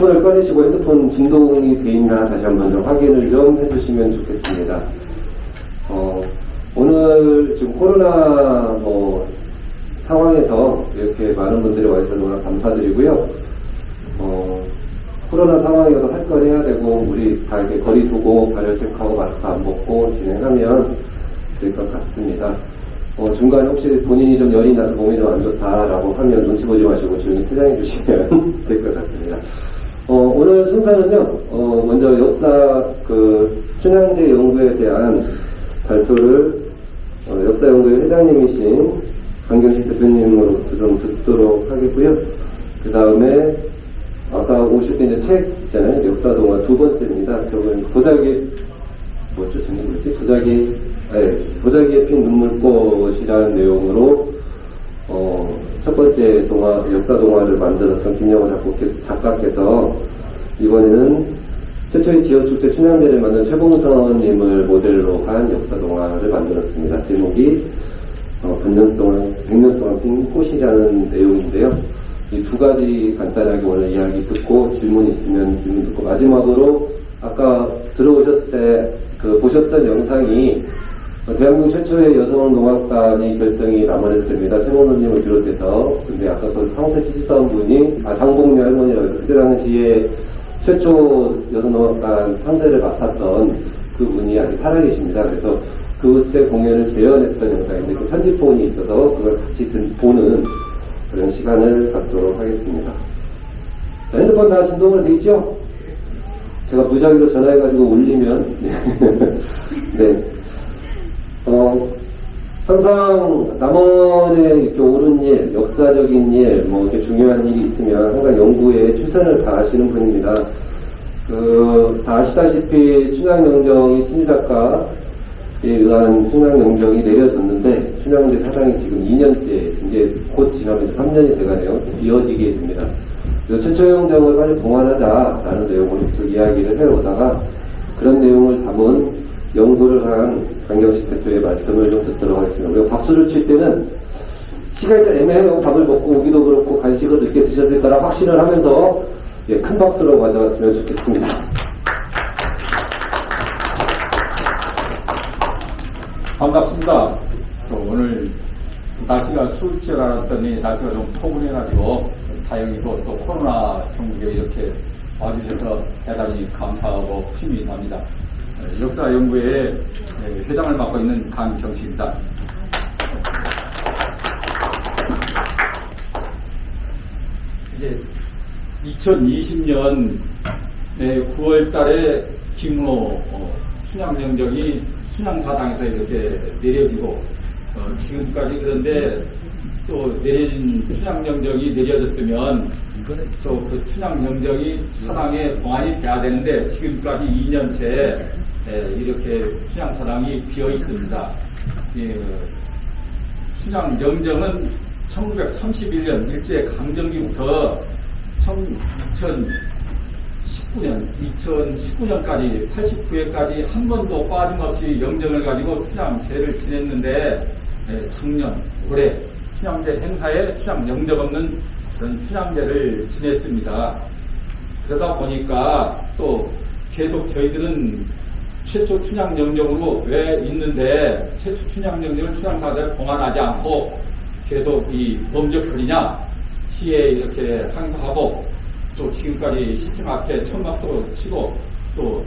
핸드폰을 꺼내시고 핸드폰 진동이 돼 있나 다시 한번 좀 확인을 좀 해주시면 좋겠습니다. 오늘 지금 코로나 상황에서 이렇게 많은 분들이 와주셔서 너무나 감사드리고요. 코로나 상황이어도 할 걸 해야 되고, 우리 다 이렇게 거리 두고, 발열 체크하고, 마스크 안 벗고 진행하면 될 것 같습니다. 중간에 혹시 본인이 좀 열이 나서 몸이 좀 안 좋다라고 하면 눈치 보지 마시고 조용히 퇴장해 주시면 될 것 같습니다. 오늘 순서는요, 먼저 역사, 춘향제 연구에 대한 발표를, 역사연구회 회장님이신 강경식 대표님으로부터 좀 듣도록 하겠고요. 그 다음에, 아까 오실 때 이제 책 있잖아요. 역사동화 두 번째입니다. 저건 도자기, 제목이 뭐지? 도자기에 핀 눈물꽃이라는 내용으로, 첫 번째 역사동화를 만들었던 김영호 작가께서 이번에는 최초의 지역축제 춘향제를 만든 최봉선님을 모델로 한 역사동화를 만들었습니다. 제목이 100년 동안 핀 꽃이라는 내용인데요. 이 두 가지 간단하게 오늘 이야기 듣고 질문 있으면 질문 듣고 마지막으로 아까 들어오셨을 때 보셨던 영상이 대한민국 최초의 여성농악단이 결성이 남원에서 됩니다. 최봉선님을 비롯해서. 근데 아까 상세 치시던 분이 장봉녀 할머니라고 해서 그때 당시에 최초 여성농악단 상세를 맡았던 그분이 아직 살아계십니다. 그래서 그때 공연을 재현했던 영상인데 그 편집본이 있어서 그걸 같이 보는 그런 시간을 갖도록 하겠습니다. 자, 핸드폰 다 진동으로 되어 있죠? 제가 무작위로 전화해가지고 울리면 네. 항상 남원에 이렇게 옳은 일, 역사적인 일, 이렇게 중요한 일이 있으면 항상 연구에 최선을 다하시는 분입니다. 다 아시다시피 춘향영정이 친일작가에 의한 춘향영정이 내려졌는데, 춘향제 사당이 지금 2년째, 이제 곧 지나면 3년이 돼가네요. 이어지게 됩니다. 그래서 최초영정을 빨리 봉안하자라는 내용으로 계속 이야기를 해오다가, 그런 내용을 담은 연구를 한 강경식 대표의 말씀을 좀 듣도록 하겠습니다. 그리고 박수를 칠 때는 시간이 좀 애매해요. 밥을 먹고 오기도 그렇고 간식을 늦게 드셨을 거라 확신을 하면서 큰 박수로 맞아왔으면 좋겠습니다. 반갑습니다. 오늘 날씨가 추울 줄 알았더니 날씨가 좀 포근해가지고 다행히도 또 코로나 정국에 이렇게 와주셔서 대단히 감사하고 힘이 납니다. 역사연구회 회장을 맡고 있는 강경식입니다. 이제 2020년 9월 달에 김문호 춘향영정이 춘향사당에서 이렇게 내려지고 지금까지 그런데 또 내려진 춘향영정이 내려졌으면 또 그 춘향영정이 사당에 봉안이 돼야 되는데 지금까지 2년째 이렇게 춘향사당이 비어 있습니다. 춘향영정은 1931년 일제강점기부터 2019년까지 89회까지 한 번도 빠짐없이 영정을 가지고 춘향제를 지냈는데 작년 올해 춘향제 행사에 춘향영정 없는 그런 춘향제를 지냈습니다. 그러다 보니까 또 계속 저희들은 최초 춘향영정으로 왜 있는데 최초 춘향영정을 춘향사당에 봉안하지 않고 계속 이 범접거리냐 시에 이렇게 항소하고 또 지금까지 시청 앞에 천막도 치고 또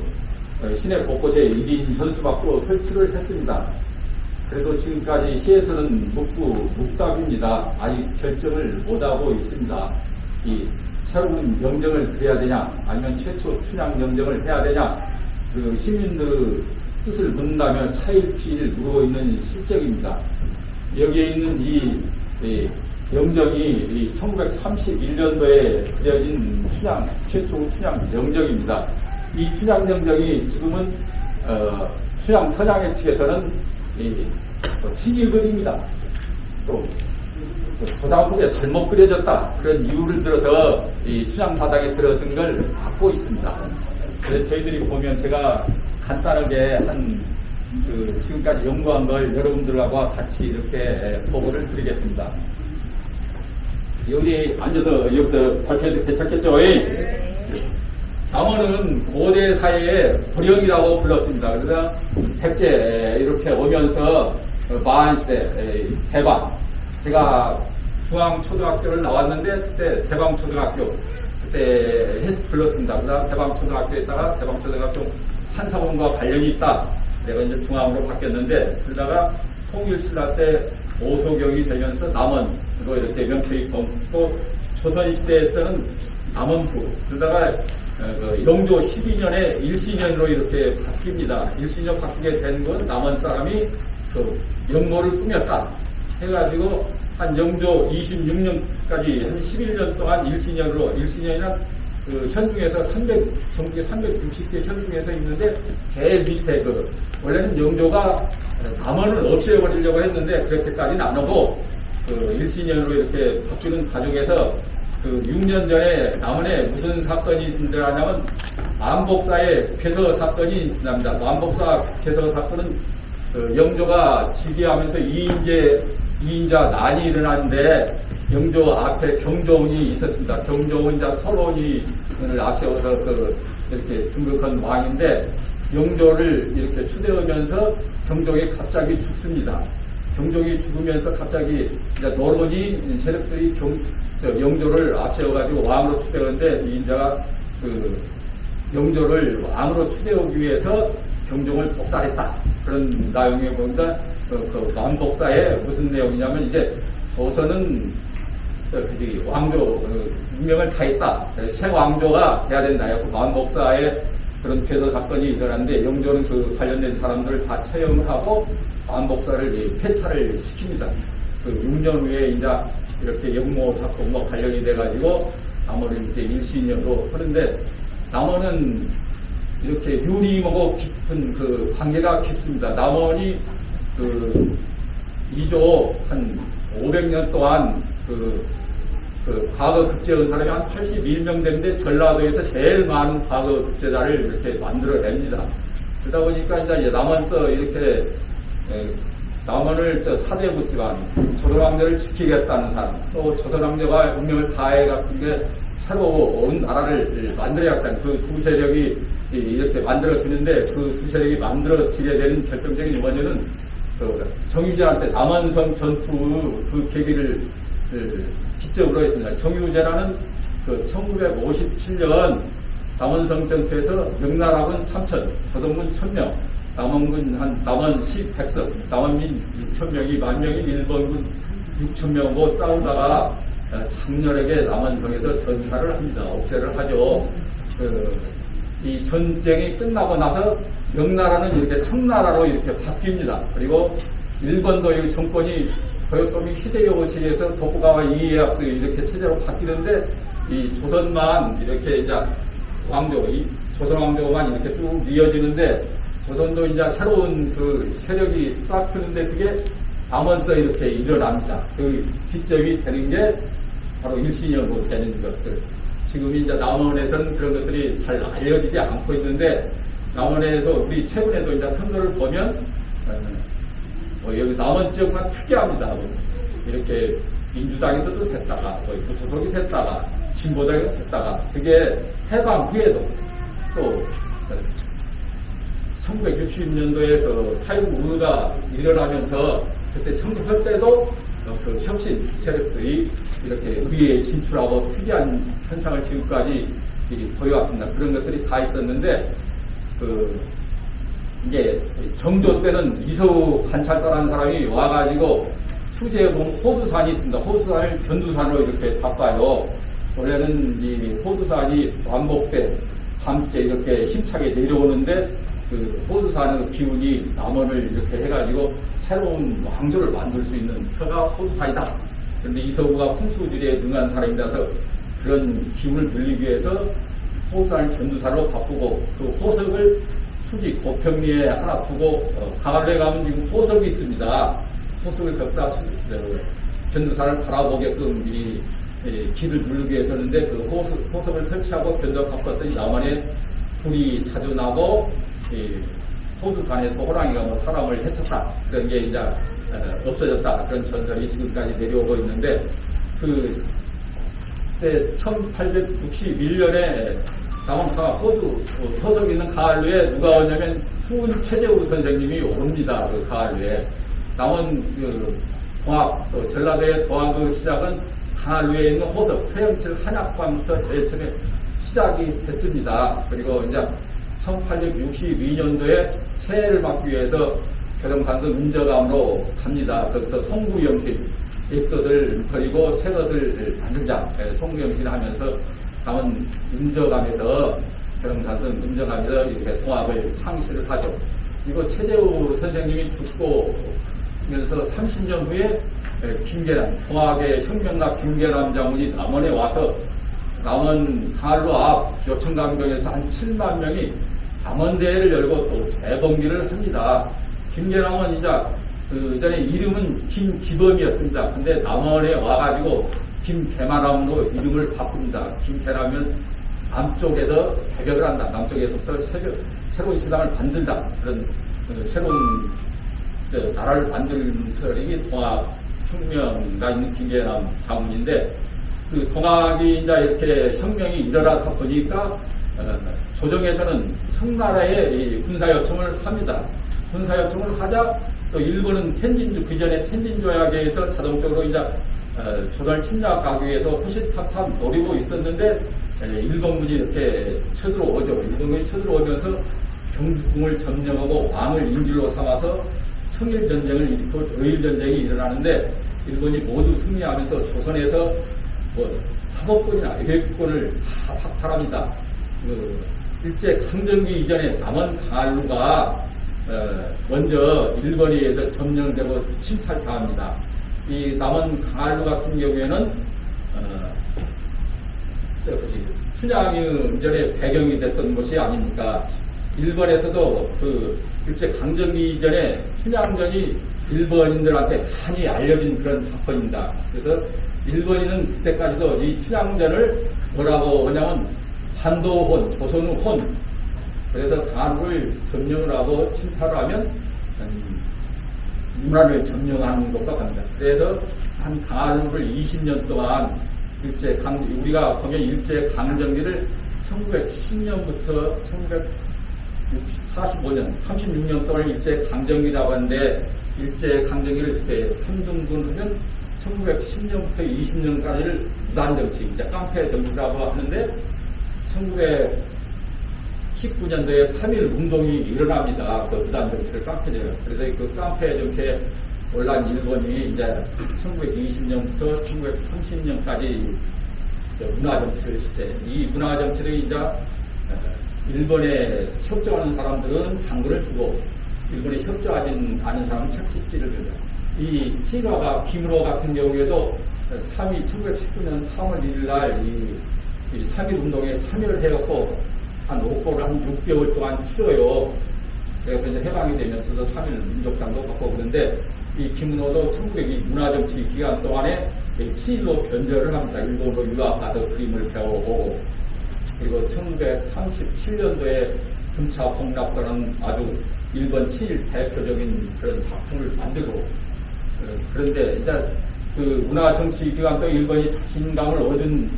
시내 곳곳에 1인 현수막도 설치를 했습니다. 그래도 지금까지 시에서는 묵답입니다. 아직 결정을 못하고 있습니다. 이 새로운 영정을 드려야 되냐 아니면 최초 춘향 영정을 해야 되냐 그 시민들의 뜻을 묻는다면 차일피일 누워 있는 실정입니다. 여기에 있는 이 영정이 1931년도에 그려진 최초 춘향 영정입니다. 이 춘향 영정이 지금은 춘향 서장회 측에서는 친일글입니다. 또 소장품에 잘못 그려졌다 그런 이유를 들어서 이 춘향사당에 들어선 걸 받고 있습니다. 그래서 저희들이 보면 제가 간단하게 지금까지 연구한 걸 여러분들과 같이 이렇게 보고를 드리겠습니다. 여기 앉아서 여기서 발표해도 괜찮겠죠? 네. 남원은 고대 사회의 고령이라고 불렀습니다. 그래서 백제 이렇게 오면서 마한시대 대방, 제가 중앙초등학교를 나왔는데 그때 대방초등학교 그때 불렀습니다. 그다음 대방초등학교에 있다가 대방초등학교 한사원과 관련이 있다. 내가 이제 중앙으로 바뀌었는데 그러다가 통일신라 때 오소경이 되면서 남원으로 이렇게 명칭이 또 조선시대 때는 남원부 그러다가 영조 12년에 일신년으로 이렇게 바뀝니다. 일신년 바뀌게 된 건 남원 사람이 그 영모를 꾸몄다 해가지고 한 영조 26년까지 한 11년 동안 일신년으로 일신년이란 그 현중에서 전국에 360개 현중에서 있는데 제일 밑에 원래는 영조가 남원을 없애버리려고 했는데 그렇게까지는 안 하고 일신년으로 이렇게 바뀌는 과정에서 6년 전에 남원에 무슨 사건이 있었냐면 만복사의 폐서 사건이 납니다. 만복사 폐서 사건은 영조가 즉위하면서 2인자 난이 일어났는데 영조 앞에 경조원이 있었습니다. 경조원자 설원이 앞세워서 이렇게 등극한 왕인데 영조를 이렇게 추대하면서 경종이 갑자기 죽습니다. 경종이 죽으면서 갑자기 노론이 세력들이 영조를 앞세워가지고 왕으로 추대하는데 이 인자가 영조를 왕으로 추대하기 위해서 경종을 복살했다. 그런 내용에 보니까 만복사에 무슨 내용이냐면 이제 조선은 왕조 운명을 다 했다. 새 왕조가 돼야 된다. 만복사에 그런 폐서 사건이 일어났는데 영조는 그 관련된 사람들을 다 처형하고 만복사를 폐차를 시킵니다. 6년 후에 이제 이렇게 영모 사건과 관련이 돼가지고 남원을 이제 일신년으로 하는데 남원은 이렇게 유림하고 깊은 관계가 깊습니다. 남원이 2조 한 500년 동안 과거 급제한 사람이 한 81명 되는데 전라도에서 제일 많은 과거 급제자를 이렇게 만들어냅니다. 그러다 보니까 이제 남원서 이렇게 남원을 사대부지만 조선왕조를 지키겠다는 사람, 또 조선왕조가 운명을 다해 같은 게 새로운 나라를 만들어야겠다는 그 두 세력이 이렇게 만들어지는데 그 두 세력이 만들어지게 되는 결정적인 원인은 정유재한테 남원성 전투 그 계기를 기점으로 했습니다. 정유재라는 1957년 남원성 전투에서 명나라군 3,000, 조선군 1,000명, 남원시 100석, 남원민 6,000명이 만명인 일본군 6,000명하고 싸우다가 장렬하게 남원성에서 전사를 합니다. 옥세를 하죠. 이 전쟁이 끝나고 나서 명나라는 이렇게 청나라로 이렇게 바뀝니다. 그리고 일본도 이 정권이 도요토미 히데요시에서 도쿠가와 이에야스 이렇게 체제로 바뀌는데 이 조선만 이렇게 이제 조선 왕조만 이렇게 쭉 이어지는데 조선도 이제 새로운 세력이 싹트는데 그게 남원서 이렇게 일어납니다. 그 기점이 되는 게 바로 일신년으로 되는 것들. 지금 이제 남원에서는 그런 것들이 잘 알려지지 않고 있는데 남원에서 우리 최근에도 이제 선거를 보면 여기 남원 지역만 특이합니다. 이렇게 민주당에서도 됐다가 무소속이 됐다가 진보당이 됐다가 그게 해방 후에도 또 1960년도에 사회운동가 일어나면서 그때 선거할 때도 혁신 세력들이 이렇게 의회에 진출하고 특이한 현상을 지금까지 보여왔습니다. 그런 것들이 다 있었는데 이제 정조 때는 이서우 관찰사라는 사람이 와가지고 수제에 보면 호두산이 있습니다. 호두산을 견두산으로 이렇게 바꿔요. 원래는 이 호두산이 완복돼 밤째 이렇게 힘차게 내려오는데 호두산의 기운이 남원을 이렇게 해가지고 새로운 왕조를 만들 수 있는 터가 호두산이다. 그런데 이서우가 풍수지리에 능한 사람이라서 그런 기운을 늘리기 위해서 호두산을 견두산으로 바꾸고 그 호석을 수지 고평리에 하나 두고 강화도에 가면 지금 호석이 있습니다. 호석을 걷다 견두산을 바라보게끔 이 길을 누르게 했었는데 그 호석을 설치하고 견도를 바꿨더니 남원에 불이 자주 나고 호두산에서 호랑이가 사람을 해쳤다. 그런 게 이제 없어졌다. 그런 전설이 지금까지 내려오고 있는데 그때 1861년에 남원 호수, 서석 있는 가을루에 누가 오냐면 수은 최재우 선생님이 옵니다. 그 가을루에. 남원 동학, 전라도의 동학의 시작은 가을루에 있는 호석, 서영칠 한약관부터 제일 처음에 시작이 됐습니다. 그리고 이제 1862년도에 새해를 맞기 위해서 개성관서 은저감으로 갑니다. 거기서 송구영식, 옛것을 버리고 새것을 만들자. 송구영식을 하면서 남은 은저감에서 개성관서 은저감에서 이렇게 동학을 창시를 하죠. 그리고 최재우 선생님이 죽고 면서 30년 후에 김계남, 동학의 혁명가 김계남 장군이 남원에 와서 남원 가을로 앞 요청강병에서 한 7만 명이 남원대회를 열고 또 재범기를 합니다. 김계남은 이제 그 전에 이름은 김기범이었습니다. 근데 남원에 와가지고 김계만함으로 이름을 바꿉니다. 김계남은 남쪽에서 개혁을 한다. 남쪽에서부터 새로운 시장을 만든다. 그런 새로운 나라를 만드는 세력이 동학혁명가 있는 김계남 장군인데, 그 동학이 이제 이렇게 혁명이 일어나다 보니까 조정에서는 청나라에 군사 요청을 합니다. 군사 요청을 하자 또 일본은 텐진주, 그 전에 텐진 조약에서 자동적으로 이제 조선을 침략하기 위해서 호시탐탐 노리고 있었는데, 일본군이 이렇게 쳐들어오죠. 일본군이 쳐들어오면서 경주궁을 점령하고 왕을 인질로 삼아서 청일전쟁을 일으키고 조일전쟁이 일어나는데, 일본이 모두 승리하면서 조선에서 사법권이나 외교권을 다 박탈합니다. 일제 강점기 이전에 남원 가을루가 먼저 일본에 의해서 점령되고 침탈당합니다. 이 남원 가을루 같은 경우에는 춘향전의 배경이 됐던 것이 아닙니까? 일본에서도 그 일제 강점기 이전에 춘향전이 일본인들한테 많이 알려진 그런 사건입니다. 그래서 일본인은 그때까지도 이 춘향전을 뭐라고 하냐면 반도혼, 조선우혼, 그래서 가루를 점령을 하고 침탈을 하면 문화를 점령하는 것과 같습니다. 그래서 한 가루를 20년 동안 우리가 보면 일제 강점기를 1910년부터 1945년, 36년 동안 일제 강점기라고 하는데, 일제 강점기를 그때 3등분하면 1910년부터 20년까지를 무단정치, 이제 깡패 정치라고 하는데, 1919년도에 3.1 운동이 일어납니다. 그 무단정치를 깡패제로. 그래서 그 깡패 정치에 올란 일본이 이제 1920년부터 1930년까지 문화정치를 시작해요. 이 문화정치를 이제 일본에 협조하는 사람들은 당근을 주고, 일본에 협조하지 않은 사람은 착취질을 해요. 이 친화가 김으로 같은 경우에도 1919년 3월 1일 날 이 3.1 운동에 참여를 해갖고 한 5골을 한 6개월 동안 치러요. 그래서 이제 해방이 되면서도 3.1 민족상도 받고 그러는데, 이 김은호도 1902 문화정치 기간 동안에 친일로 변절을 합니다. 일본으로 유학 가서 그림을 배워보고, 그리고 1937년도에 금차 폭락과는 아주 일본 친일 대표적인 그런 작품을 만들고, 그런데 이제 그 문화정치 기간 동안 일본이 자신감을 얻은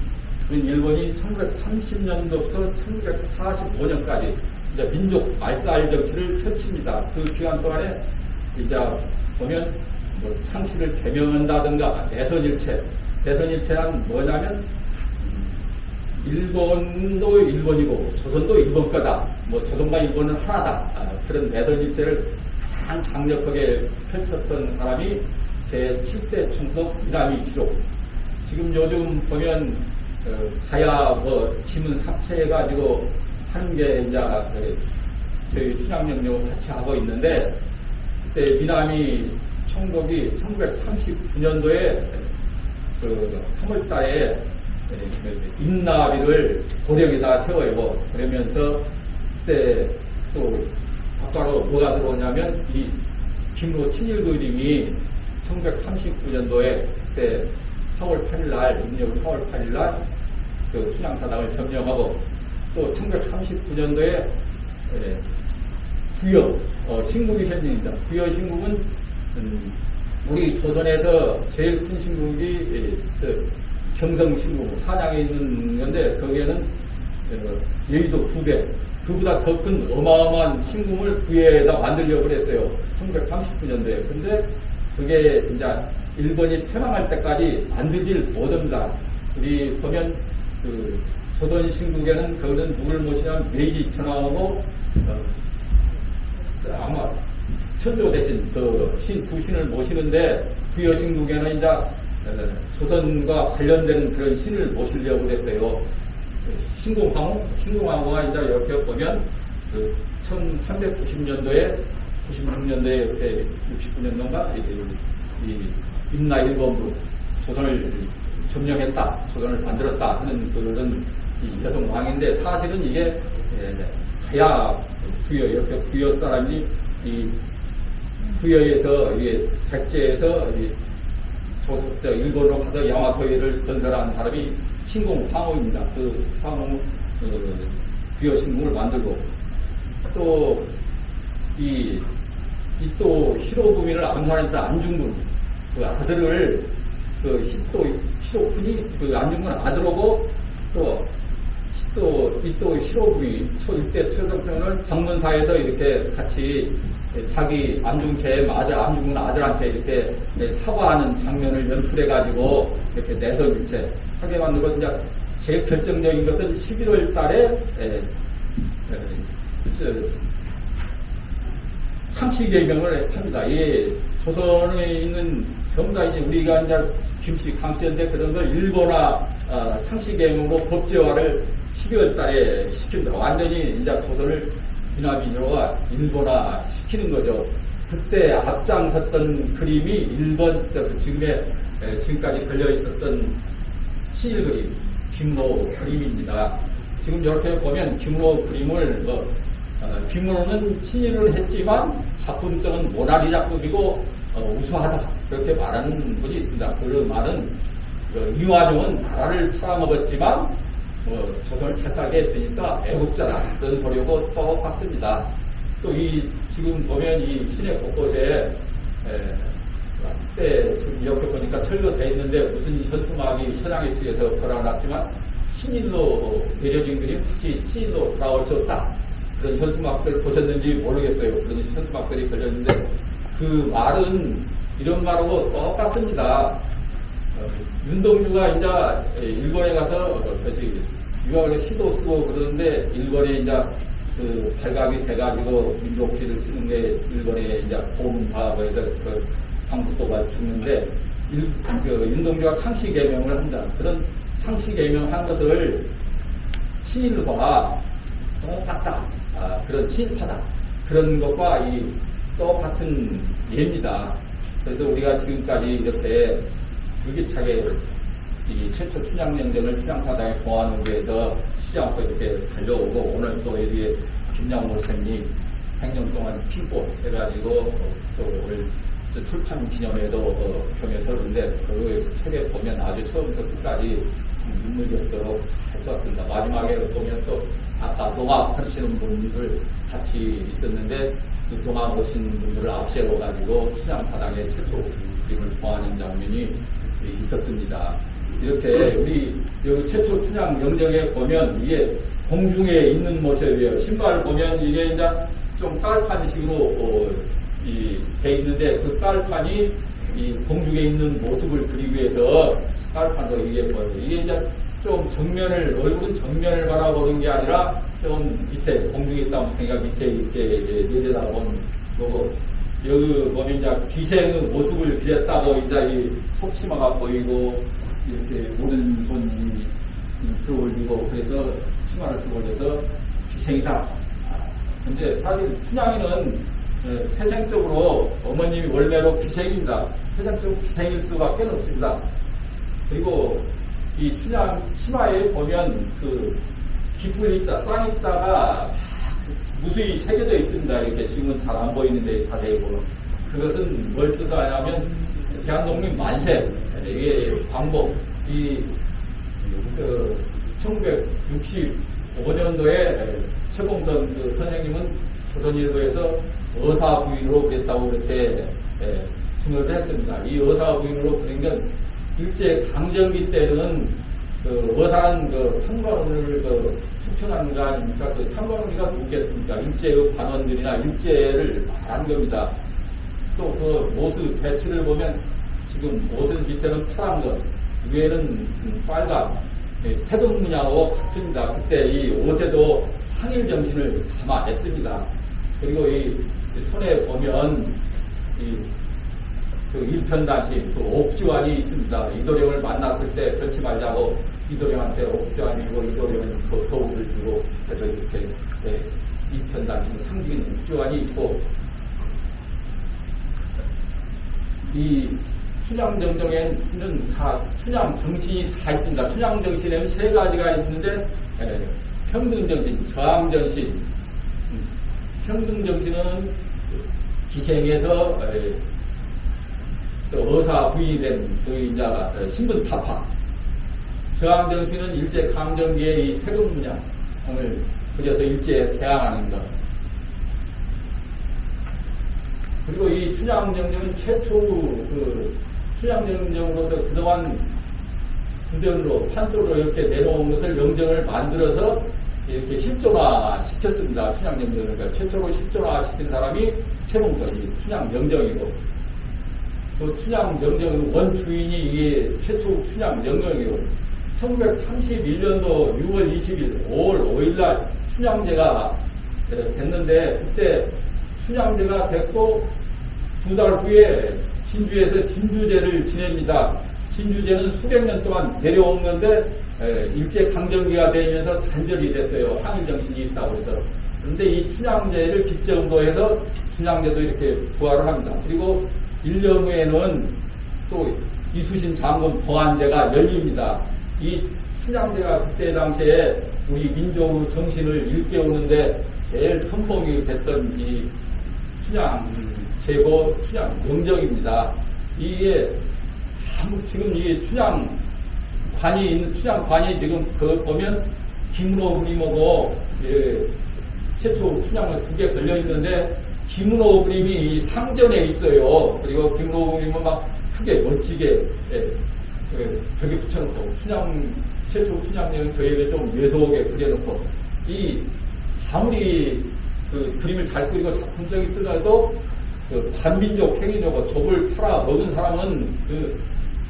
일본이 1930년도부터 1945년까지 이제 민족 말살 정치를 펼칩니다. 그 기간 동안에 이제 보면 창씨를 개명한다든가 대선일체는 뭐냐면 일본도 일본이고 조선도 일본 거다. 조선과 일본은 하나다. 그런 대선일체를 가장 강력하게 펼쳤던 사람이 제7대 총독 이남희 기록. 지금 요즘 보면 가야 지문 삭제해가지고 하는 게 이제 저희 춘향영령 같이 하고 있는데, 그때 미남이 총독이 1939년도에 그 3월달에 인나비를 도령에다 세워요. 그러면서 그때 또 바로 뭐가 들어오냐면 이 김로 친일 그림이 1939년도에 그때 4월 8일날, 임력 4월 8일날 그 춘향사당을 점령하고, 또 1939년도에 부여 신국이 생깁니다. 부여 신국은 우리 조선에서 제일 큰 신국이 경성 신국, 한양에 있는 건데, 거기에는 여의도 2배, 그보다 더 큰 어마어마한 신궁을 부여에다 만들려고 그랬어요. 1939년도에. 근데 그게 이제 일본이 패망할 때까지 만들질 못합니다. 우리 보면 그 조선 신궁에는 거기는 누구를 모시냐면 메이지 천황하고 아마 천조 대신 그 두 신을 모시는데 부여 신궁에는 이제 조선과 관련된 그런 신을 모시려고 그랬어요. 신궁왕후가 이제 이렇게 보면 그 1390년도에 96년도에 이렇게 69년도인가 이 임나일본부 조선을 점령했다, 조선을 만들었다 하는 그런 이 여성 왕인데 사실은 이게 가야 부여 이렇게 부여 사람이 이 부여에서 이게 백제에서 일본으로 가서 야마토이를 건설한 사람이 신궁 황후입니다. 그 황후 부여 신궁을 만들고 또 히로부미를 암살했던 안중근 그 아들을 그 히로군이 그 안중근 아들하고 또 히로부미 초일대 최정편을 방문사에서 이렇게 같이 자기 안중근 아들한테 이렇게 사과하는 장면을 연출해가지고 이렇게 내선일체 하게 만들고 이제 제일 결정적인 것은 11월 달에 창씨개명을 합니다. 이 조선에 있는 전부 다 이제 우리가 이제 김씨, 강씨인데 그런 걸 일본화 창씨개명으로 법제화를 12월 달에 시킵니다. 완전히 이제 조선을 미나민으로가 일본화 시키는 거죠. 그때 앞장섰던 그림이 일본 지금까지 걸려 있었던 친일 그림, 김로 그림입니다. 지금 이렇게 보면 김로 그림을 김로는 친일을 했지만 작품성은 모나리 작품이고 우수하다 그렇게 말하는 분이 있습니다. 그 말은 이화종은 나라를 팔아먹었지만 조선을 찰싸게 했으니까 애국자다 그런 소리하고 똑같습니다. 또 지금 보면 이 시내 곳곳에 지금 이렇게 보니까 철거되어 있는데 무슨 현수막이 현황에 뒤에서 걸어놨지만 친일로 내려진 그림 혹시 친일로 돌아올 수 없다 그런 현수막들 보셨는지 모르겠어요. 그런 현수막들이 걸렸는데 그 말은 이런 말하고 똑같습니다. 윤동주가 이제 일본에 가서 유학을 시도 쓰고 그러는데 일본에 이제 그 발각이 돼가지고 민족시를 쓰는 게 일본에 이제 고문파에서 그 황국도가 죽는데 윤동주가 창씨개명을 한다. 그런 창씨개명한 것을 친일과 똑같다. 그런 친일파다. 그런 것과 똑같은 예입니다. 그래서 우리가 지금까지 이렇게 불기차게 이 최초 춘향연대를 춘향사당에 공안을 위해서 쉬지 않고 이렇게 달려오고 오늘 또 여기에 김양호 선생님 100년 동안 핀고 해가지고 또 오늘 출판 기념회도 경에서는데 그 책에 보면 아주 처음부터 끝까지 눈물겹도록 했었습니다. 마지막에 보면 또 아까 동학 하시는 분들 같이 있었는데 그 동학 오신 분들을 앞세워가지고 춘향사당의 최초 그림을 보하는 장면이 있었습니다. 이렇게 우리 여기 최초 춘향 영정에 보면 이게 공중에 있는 모습이에요. 신발 보면 이게 이제 좀 깔판식으로 돼 있는데 그 깔판이 이 공중에 있는 모습을 그리기 위해서 깔판도 이게 보여요. 이게 이제 좀 얼굴은 정면을 바라보는 게 아니라 좀 밑에 공중에 있다 보니까 밑에 이렇게 내려다보는 거고 여기 보면 이제 기생의 모습을 그렸다고 이제 이 속치마가 보이고 이렇게 오른손이 들어올리고 그래서 치마를 들고 올려서 기생이다. 근데 사실 춘향이는 태생적으로 어머님이 원래로 기생입니다. 태생적으로 기생일 수밖에 없습니다. 그리고 이 춘향 치마에 보면 그 기풀이자 쌍입자가 무수히 새겨져 있습니다. 이렇게 지금은 잘 안 보이는데 자세히 보면 그것은 뭘 뜻하냐면 대한독립 만세 이게 광복 1965년도에 최봉선 그 선생님은 조선일보에서 의사부인으로 그랬다고 그렇게 증언을 했습니다. 이 의사부인으로 그런 건 일제 강점기 때는 그 의사는 그 평론을 추천한가 아닙니까? 그 탐방우리가 누구겠습니까? 일제의 관원들이나 일제를 말한 겁니다. 또 그 모습 배치를 보면 지금 옷은 밑에는 파란 것, 위에는 빨간, 태동 문양하고 같습니다. 그때 이 옷에도 항일 정신을 담아냈습니다. 그리고 이 손에 보면 그 일편단심, 그 옥주환이 있습니다. 이도령을 만났을 때 그렇지 말자고 이도령한테 옥주환이 주고 이도령은 그 도움을 주고 해서 이렇게 일편단심을 상징하는 옥주환이 있고, 이 춘향정정에는 다 춘향 정신이 다 있습니다. 춘향 정신에는 세 가지가 있는데 평등정신, 저항정신. 평등정신은 기생에서 어사 부의된 부의자가 신분 타파. 저항정신은 일제 강점기의 이 태동 문양을 그려서 일제에 대항하는 것. 그리고 이 춘향정정은 최초 춘향정정으로서 그동안 구전으로 판소로 이렇게 내놓은 것을 영정을 만들어서 이렇게 실존화 시켰습니다. 춘향정정을. 그러니까 최초로 실존화 시킨 사람이 최봉석이 춘향정정이고, 또 춘향정정은 원주인이 이게 최초 춘향정정이고, 1931년도 6월 20일, 5월 5일날 춘향제가 됐는데, 그때 춘향제가 됐고 2달 후에 진주에서 진주제를 지냅니다. 진주제는 수백 년 동안 내려온 건데 일제 강점기가 되면서 단절이 됐어요. 항일정신이 있다고 해서. 그런데 이 춘향제를 기점으로 해서 춘향제도 이렇게 부활을 합니다. 그리고 1년 후에는 또 이수신 장군 봉안제가 열립니다. 이 춘향제가 그때 당시에 우리 민족 정신을 일깨우는데 제일 선봉이 됐던 이 춘향 제고 춘향 명정입니다. 이게 지금 이 춘향관이 있는 춘향관이 지금 그 보면 김은호 그림하고 최초 춘향을 2개 걸려 있는데 김은호 그림이 이 상전에 있어요. 그리고 김은호 그림은 막 크게 멋지게 벽에 붙여놓고 최초 춘향령은 저에게 좀 예소하게 그려놓고 아무리 그 그림을 잘 그리고 작품성이 뜨더라도 그 반민족 행위적으로 족을 팔아 먹은 사람은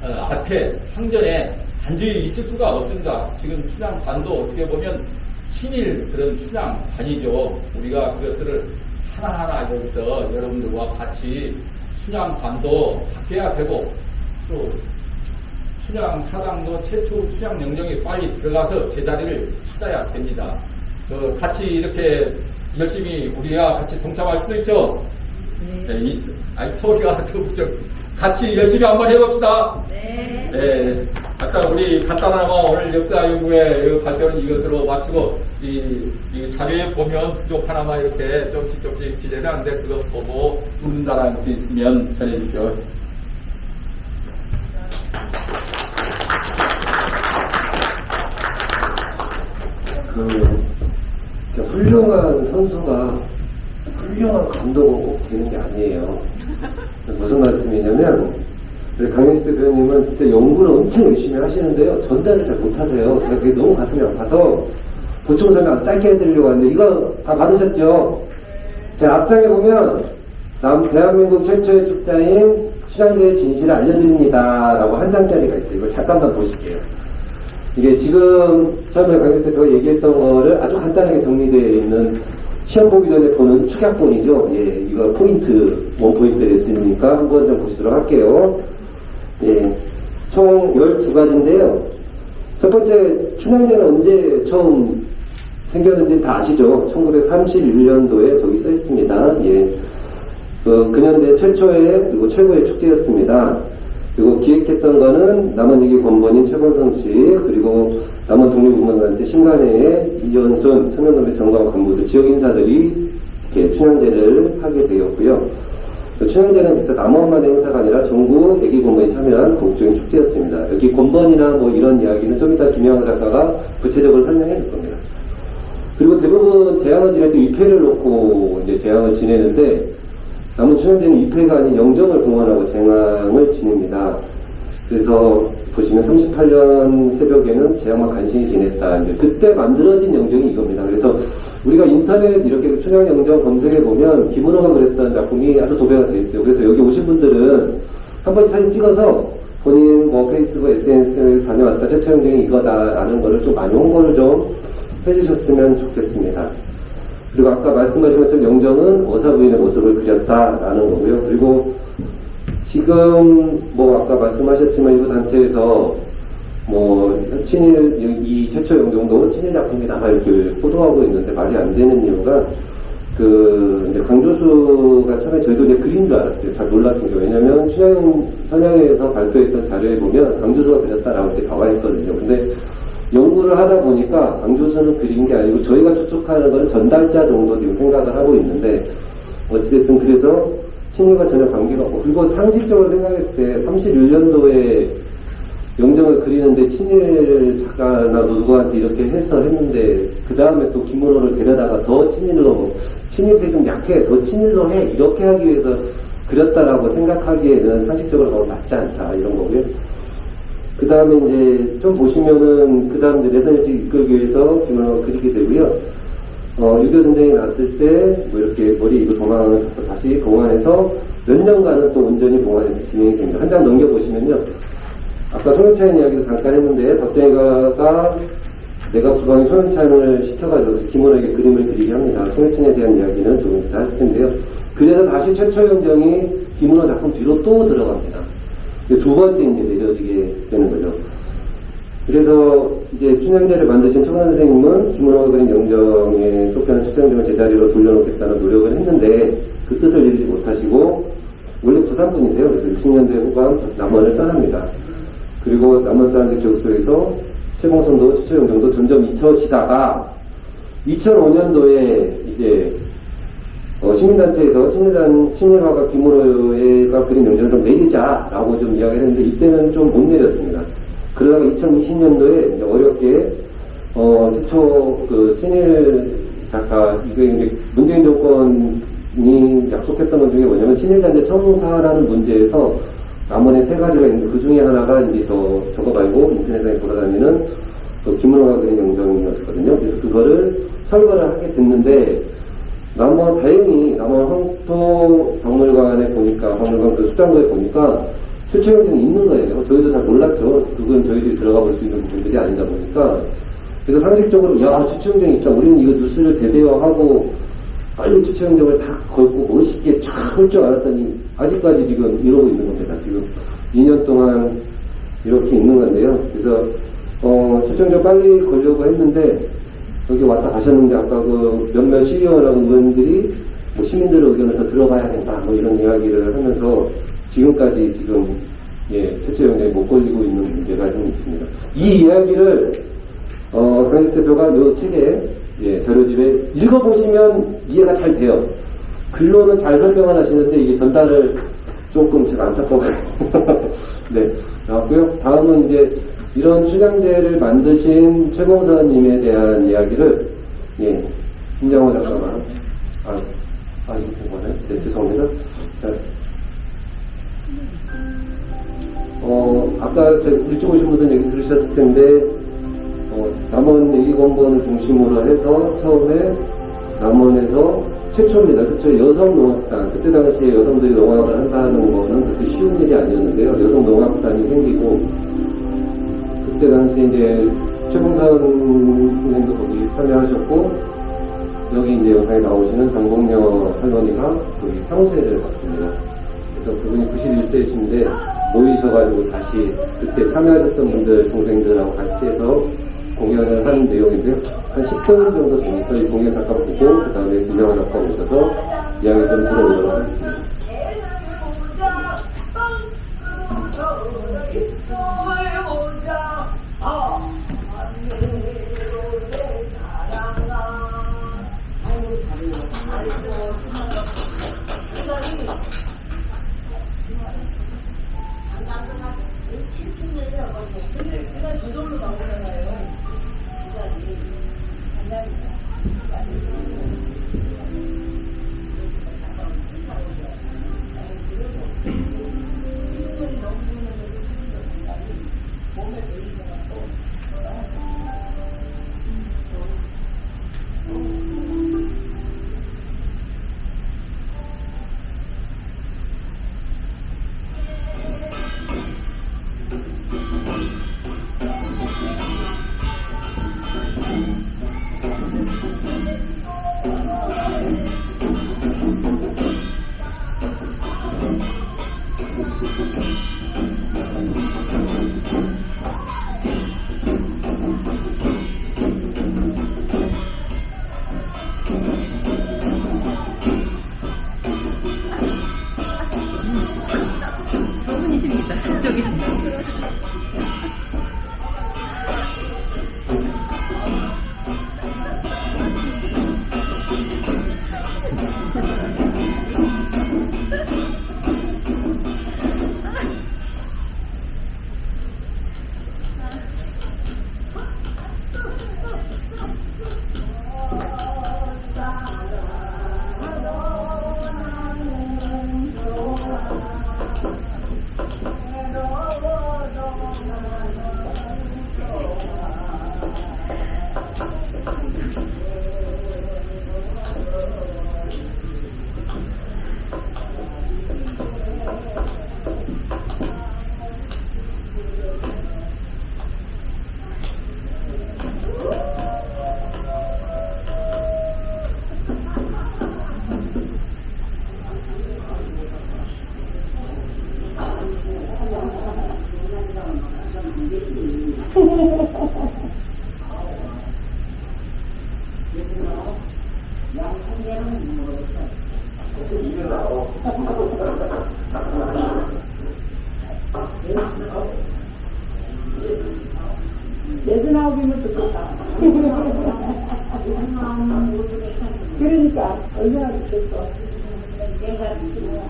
앞에 상전에 단지 있을 수가 없습니다. 지금 춘향관도 어떻게 보면 친일 그런 춘향관이죠. 우리가 그것들을 하나하나 여기서 여러분들과 같이 춘향관도 바뀌어야 되고, 또 춘향사당도 최초 춘향영정에 빨리 들어가서 제자리를 찾아야 됩니다. 같이 이렇게 열심히 우리가 같이 동참할 수 있죠? 네, 소리가 같이 열심히 한번 해봅시다. 네. 네. 아까 우리 간단하고 오늘 역사연구회 발표는 이것으로 마치고, 이 자료에 보면 부족 하나만 이렇게 조금씩 기재를 하는데, 그거 보고 응답할 수 있으면 전해주십시오. 훌륭한 선수가 훌륭한 감독은 꼭 되는 게 아니에요. 무슨 말씀이냐면, 우리 강현식 대표님은 진짜 연구를 엄청 열심히 하시는데요. 전달을 잘 못하세요. 제가 그게 너무 가슴이 아파서 보충 설명 아주 짧게 해드리려고 하는데, 이거 다 받으셨죠? 제 앞장에 보면 대한민국 최초의 축자인 춘향제의 진실을 알려드립니다 라고 한 장짜리가 있어요. 이걸 잠깐만 보실게요. 이게 지금 처음에 강현식 대표가 얘기했던 거를 아주 간단하게 정리되어 있는, 시험 보기 전에 보는 축약본이죠. 예, 이거 원포인트 레슨이니까 한번 좀 보시도록 할게요. 예, 총 12가지인데요. 첫 번째, 춘향제는 언제 처음 생겼는지 다 아시죠? 1931년도에 저기 써 있습니다. 예, 근현대 최초의 그리고 최고의 축제였습니다. 그리고 기획했던 거는 남원예기 권본인 최건성 씨, 그리고 남원 독립운동단체 신간회의 이현순, 청년노래 정강 간부들, 지역 인사들이 이렇게 춘향제를 하게 되었고요. 춘향제는 그래서 남원만의 행사가 아니라 전국 예기 권본이 참여한 국적인 축제였습니다. 여기 권본이나 뭐 이런 이야기는 좀 이따 김영하 작가가 구체적으로 설명해 줄 겁니다. 그리고 대부분 재앙을 지낼 때 위패를 놓고 이제 재앙을 지내는데, 남은 춘향제는 위패가 아닌 영정을 동원하고 재앙을 지냅니다. 그래서 보시면 38년 새벽에는 제야만 간신히 지냈다. 이제 그때 만들어진 영정이 이겁니다. 그래서 우리가 인터넷 이렇게 춘향 영정 검색해 보면 김은호가 그랬던 작품이 아주 도배가 되어 있어요. 그래서 여기 오신 분들은 한 번씩 사진 찍어서 본인 뭐 페이스북, SNS 다녀왔다 최초 영정이 이거다라는 거를 좀 많이 홍보를 좀 해주셨으면 좋겠습니다. 그리고 아까 말씀하신 것처럼 영정은 어사 부인의 모습을 그렸다라는 거고요. 그리고 지금 뭐 아까 말씀하셨지만 일부 단체에서 뭐 친일 이 최초 영정도 친일 작품이다 이렇게 보도하고 있는데 말이 안 되는 이유가 그 이제 강조수가 처음에 저희도 이제 그린 줄 알았어요. 잘 몰랐습니다. 왜냐면 춘향에서 발표했던 자료에 보면 강조수가 그렸다라고 이렇게 나와 있거든요. 근데 연구를 하다 보니까 강조수는 그린 게 아니고 저희가 추측하는 건 전달자 정도 지금 생각을 하고 있는데 어찌됐든 그래서 친일과 전혀 관계가 없고 그리고 상식적으로 생각했을 때 31년도에 영정을 그리는데 친일 작가나 누구한테 이렇게 해서 했는데 그 다음에 또 김문호를 데려다가 더 친일로 친일색이 좀 약해 더 친일로 해 이렇게 하기 위해서 그렸다라고 생각하기에는 상식적으로 너무 맞지 않다 이런 거고요. 그 다음에 이제 좀 보시면은 그 다음 이제 내선일찍 이끌기 위해서 김문호가 그리게 되고요. 6.25 전쟁이 났을 때 뭐 이렇게 머리 이고 동항을 가서 다시 봉안해서 몇 년간은 또 온전히 봉안해서 진행이 됩니다. 한 장 넘겨보시면요. 아까 송영찬 이야기도 잠깐 했는데 박정희가 내각 수방에 송영찬을 시켜가지고 김문호에게 그림을 그리게 합니다. 송영찬에 대한 이야기는 조금 이따 할 텐데요. 그래서 다시 최초 영정이 김문호 작품 뒤로 또 들어갑니다. 두 번째 이제 내려지게 되는 거죠. 그래서 이제 춘향제를 만드신 청산 선생님은 김문호가 그린 영정의 속편한 출생정을 제자리로 돌려놓겠다는 노력을 했는데 그 뜻을 이루지 못하시고 원래 부산 분이세요. 그래서 60년대 후반 남원을 떠납니다. 그리고 남원 사람들 기억 속에서 최봉선도 최초 영정도 점점 잊혀지다가 2005년도에 이제 시민단체에서 친일화가 김문호가 그린 영정을 좀 내리자라고 좀 이야기를 했는데 이때는 좀 못 내렸습니다. 그러다가 2020년도에 어렵게 최초 그 친일 작가 이게 이제 문재인 정권이 약속했던 것 중에 뭐냐면 친일잔재 청사라는 문제에서 남원에 세 가지가 있는데 그 중에 하나가 이제 저거 말고 인터넷상에 돌아다니는 김문호가 그린 영정이었거든요. 그래서 그거를 철거를 하게 됐는데 다행히 남원 황토박물관에 보니까 박물관 그 수장고에 보니까 최초 영정이 있는 거예요. 저희도 잘 몰랐죠. 그건 저희들이 들어가 볼 수 있는 부분들이 아니다 보니까. 그래서 상식적으로, 최초 영정이 있자. 우리는 이거 뉴스를 대대화하고, 빨리 최초 영정을 다 걸고 멋있게 쫙 할 줄 알았더니, 아직까지 지금 이러고 있는 겁니다. 지금 2년 동안 이렇게 있는 건데요. 그래서, 최초 영정 빨리 걸려고 했는데, 여기 왔다 가셨는데, 아까 그 몇몇 시의원하고 의원들이, 뭐 시민들의 의견을 더 들어봐야 된다. 뭐 이런 이야기를 하면서, 지금까지 지금 최초 영정에 못 걸리고 있는 문제가 좀 있습니다. 이 이야기를 강희석 대표가 이 책에 자료집에 읽어보시면 이해가 잘 돼요. 글로는 잘 설명을 하시는데 이게 전달을 조금 제가 안타까워요. 네, 나왔고요. 다음은 이제 이런 춘향제를 만드신 최봉선님에 대한 이야기를 김장호 작가가 이거 뭐네? 네, 죄송합니다. 자, 아까 일찍 오신 분들 얘기 들으셨을 텐데, 남원 얘기공부원을 중심으로 해서 처음에 남원에서 최초입니다. 최초 여성농악단, 그때 당시에 여성들이 농악을 한다는 거는 그렇게 쉬운 일이 아니었는데요. 여성농악단이 생기고, 그때 당시에 이제 최봉선 선생님도 거기 참여하셨고, 여기 이제 영상에 나오시는 장봉녀 할머니가 거기 평세를 받습니다. 그래서 그분이 91세이신데, 모이셔가지고 다시 그때 참여하셨던 분들 동생들하고 같이 해서 공연을 하는 내용인데요. 한 10분 정도 되니까 이 공연 잠깐 보고 그 다음에 김영하 작가 오셔서 이야기 좀 들어보도록 하겠습니다. 근데 그날 저절로 나오잖아요. 저분이십니다. 저쪽에. 예순 아홉이면 좋겠다. 그러니까 얼마나 좋겠어. 내가 지금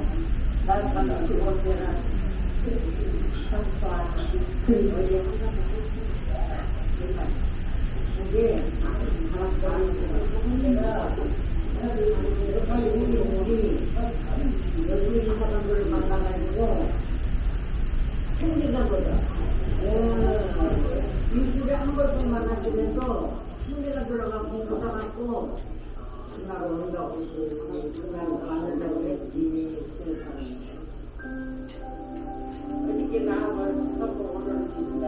나는 죽을 때는 그리고 이제 이게 우리 사람들을 만나가지고 생기가거든. 일주일에 한 번씩 만나주면서 생기가 들어가고 받아갖고 그날 온다고 그날 만난다고 했지. 어떻게 나하고 서로 오늘 진짜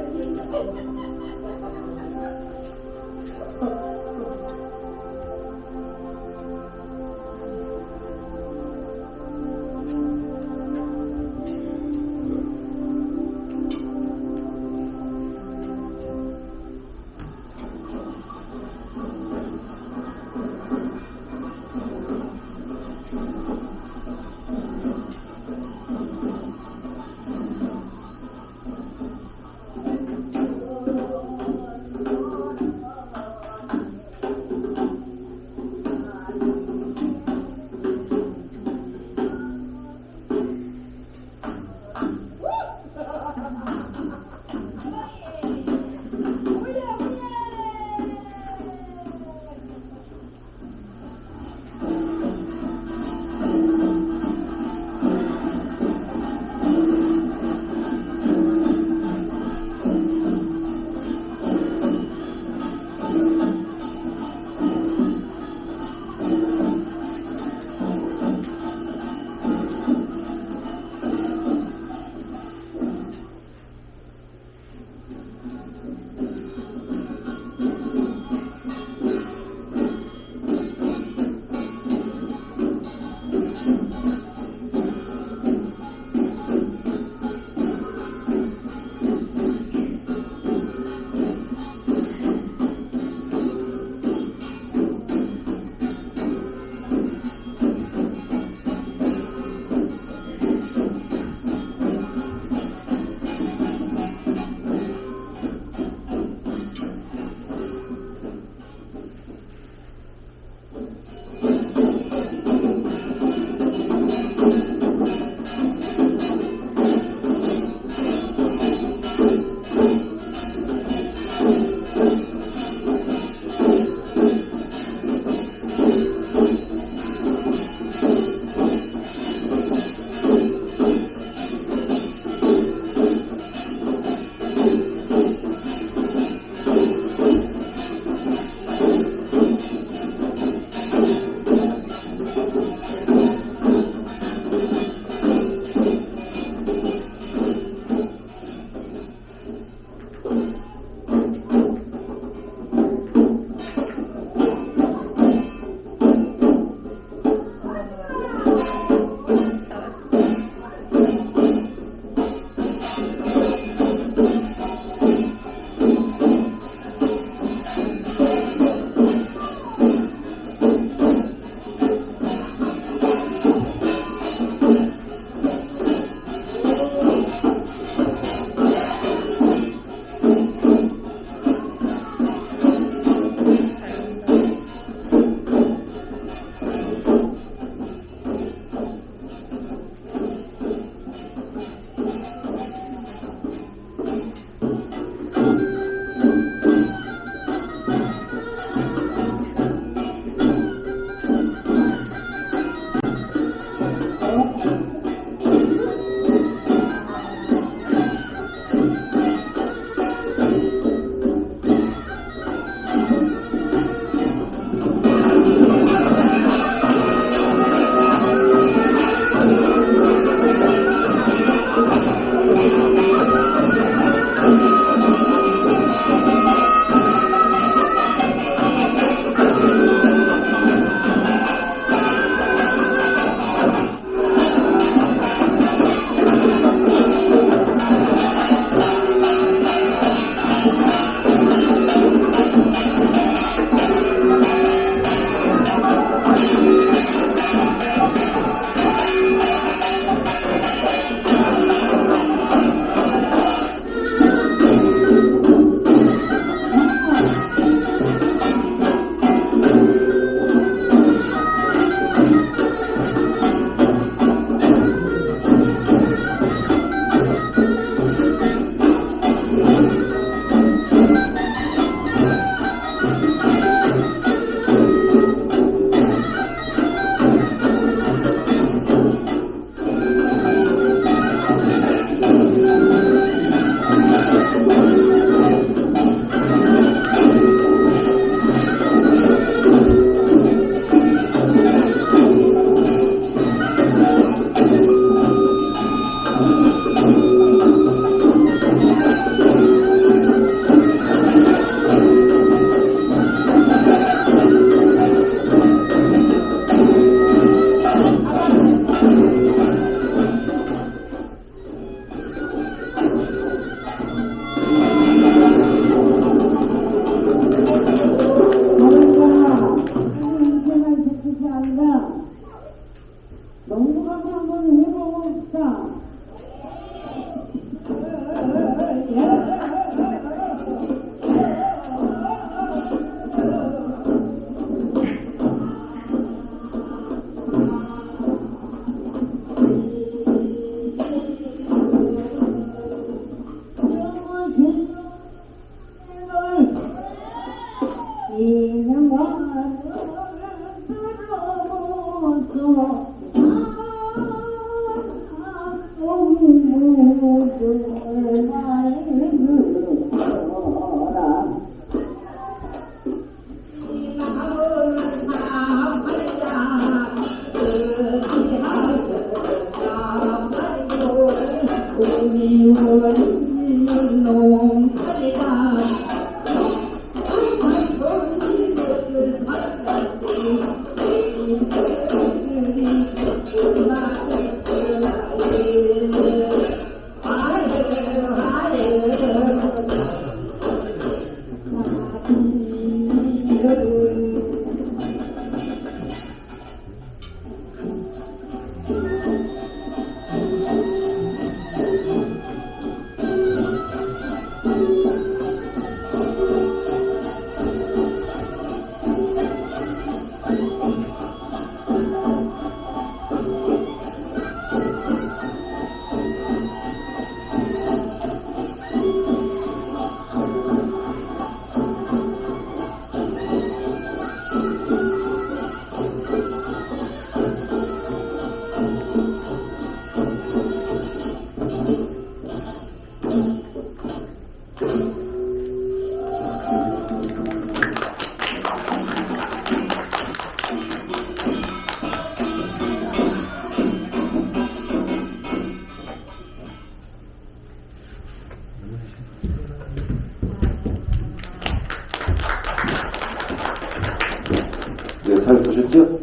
네, 잘 보셨죠?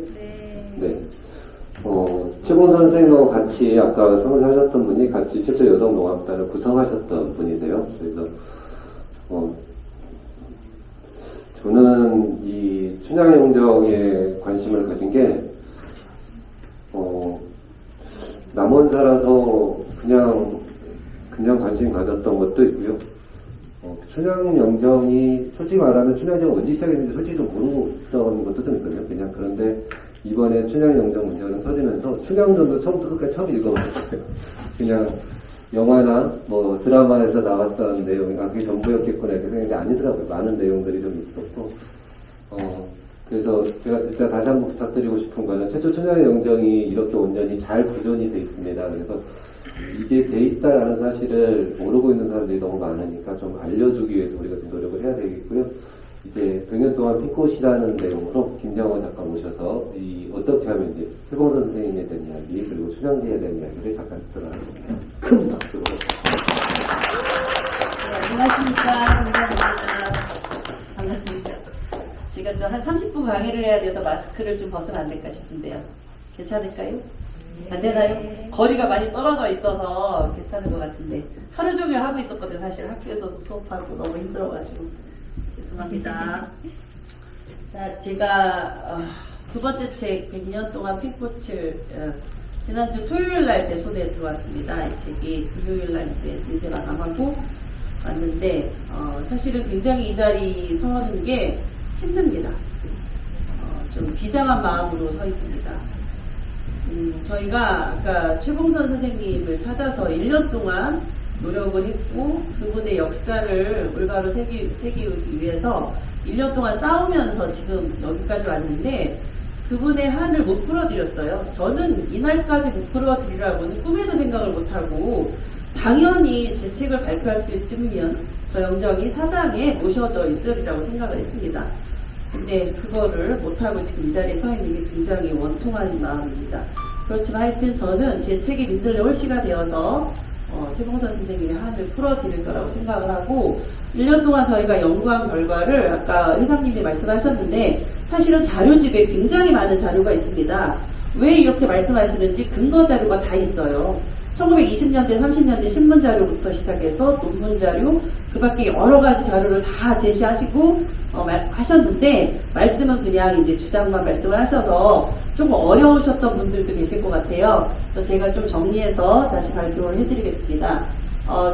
네. 최봉 선생님하고 같이 아까 상세하셨던 분이 같이 최초 여성농악단을 구성하셨던 분이세요. 그래서, 저는 이 춘향영정에 관심을 가진 게, 남원 살아서 그냥 관심 가졌던 것도 있고요. 춘향영정이, 솔직히 말하면 춘향영정이 언제 시작했는지 솔직히 좀 모르고 있던 것도 좀 있거든요. 그냥 그런데 이번에 춘향영정 문제가 좀 터지면서 춘향전도 처음부터 끝까지 처음 읽어봤어요. 그냥 영화나 뭐 드라마에서 나왔던 내용이 그게 전부였겠구나 이렇게 생각했는데 아니더라고요. 많은 내용들이 좀 있었고 그래서 제가 진짜 다시 한번 부탁드리고 싶은 거는 최초 춘향영정이 이렇게 온전히 잘 보존이 돼 있습니다. 그래서 이게 돼 있다라는 사실을 모르고 있는 사람들이 너무 많으니까 좀 알려주기 위해서 우리가 좀 노력을 해야 되겠고요. 이제 100년 동안 핀꽃이라는 내용으로 김정원 작가 모셔서 어떻게 하면 이제 최봉 선생님에 대한 이야기 그리고 춘향제에 대한 이야기를 잠깐 듣도록 하겠습니다. 큰 박수로. 안녕하십니까. 감사합니다. 반갑습니다. 제가 좀 한 30분 강의를 해야 돼서 마스크를 좀 벗으면 안 될까 싶은데요. 괜찮을까요? 안 되나요? 거리가 많이 떨어져 있어서 괜찮은 것 같은데 하루 종일 하고 있었거든요. 사실 학교에서도 수업하고 너무 힘들어가지고 죄송합니다. 자, 제가 두 번째 책 100년 동안 핀꽃을 지난주 토요일 날 제 손에 들어왔습니다. 이 책이 금요일 날 이제 인쇄 마감하고 왔는데 사실은 굉장히 이 자리 서는 게 힘듭니다. 좀 비장한 마음으로 서 있습니다. 저희가 아까 최봉선 선생님을 찾아서 1년 동안 노력을 했고 그분의 역사를 올바로 새기기 위해서 1년 동안 싸우면서 지금 여기까지 왔는데 그분의 한을 못 풀어드렸어요. 저는 이날까지 못 풀어드리라고는 꿈에도 생각을 못하고 당연히 제 책을 발표할 때쯤이면 저 영정이 사당에 모셔져 있으리라고 생각을 했습니다. 근데 그거를 못하고 지금 이 자리에 서 있는 게 굉장히 원통한 마음입니다. 그렇지만 하여튼 저는 제 책이 민들레 홀씨가 되어서 최봉선 선생님의 한을 풀어드릴 거라고 생각을 하고 1년 동안 저희가 연구한 결과를 아까 회장님이 말씀하셨는데 사실은 자료집에 굉장히 많은 자료가 있습니다. 왜 이렇게 말씀하시는지 근거 자료가 다 있어요. 1920년대, 30년대 신문 자료부터 시작해서 논문 자료, 그 밖에 여러 가지 자료를 다 제시하시고 하셨는데 말씀은 그냥 이제 주장만 말씀을 하셔서 조금 어려우셨던 분들도 계실 것 같아요. 그래서 제가 좀 정리해서 다시 발표를 해드리겠습니다.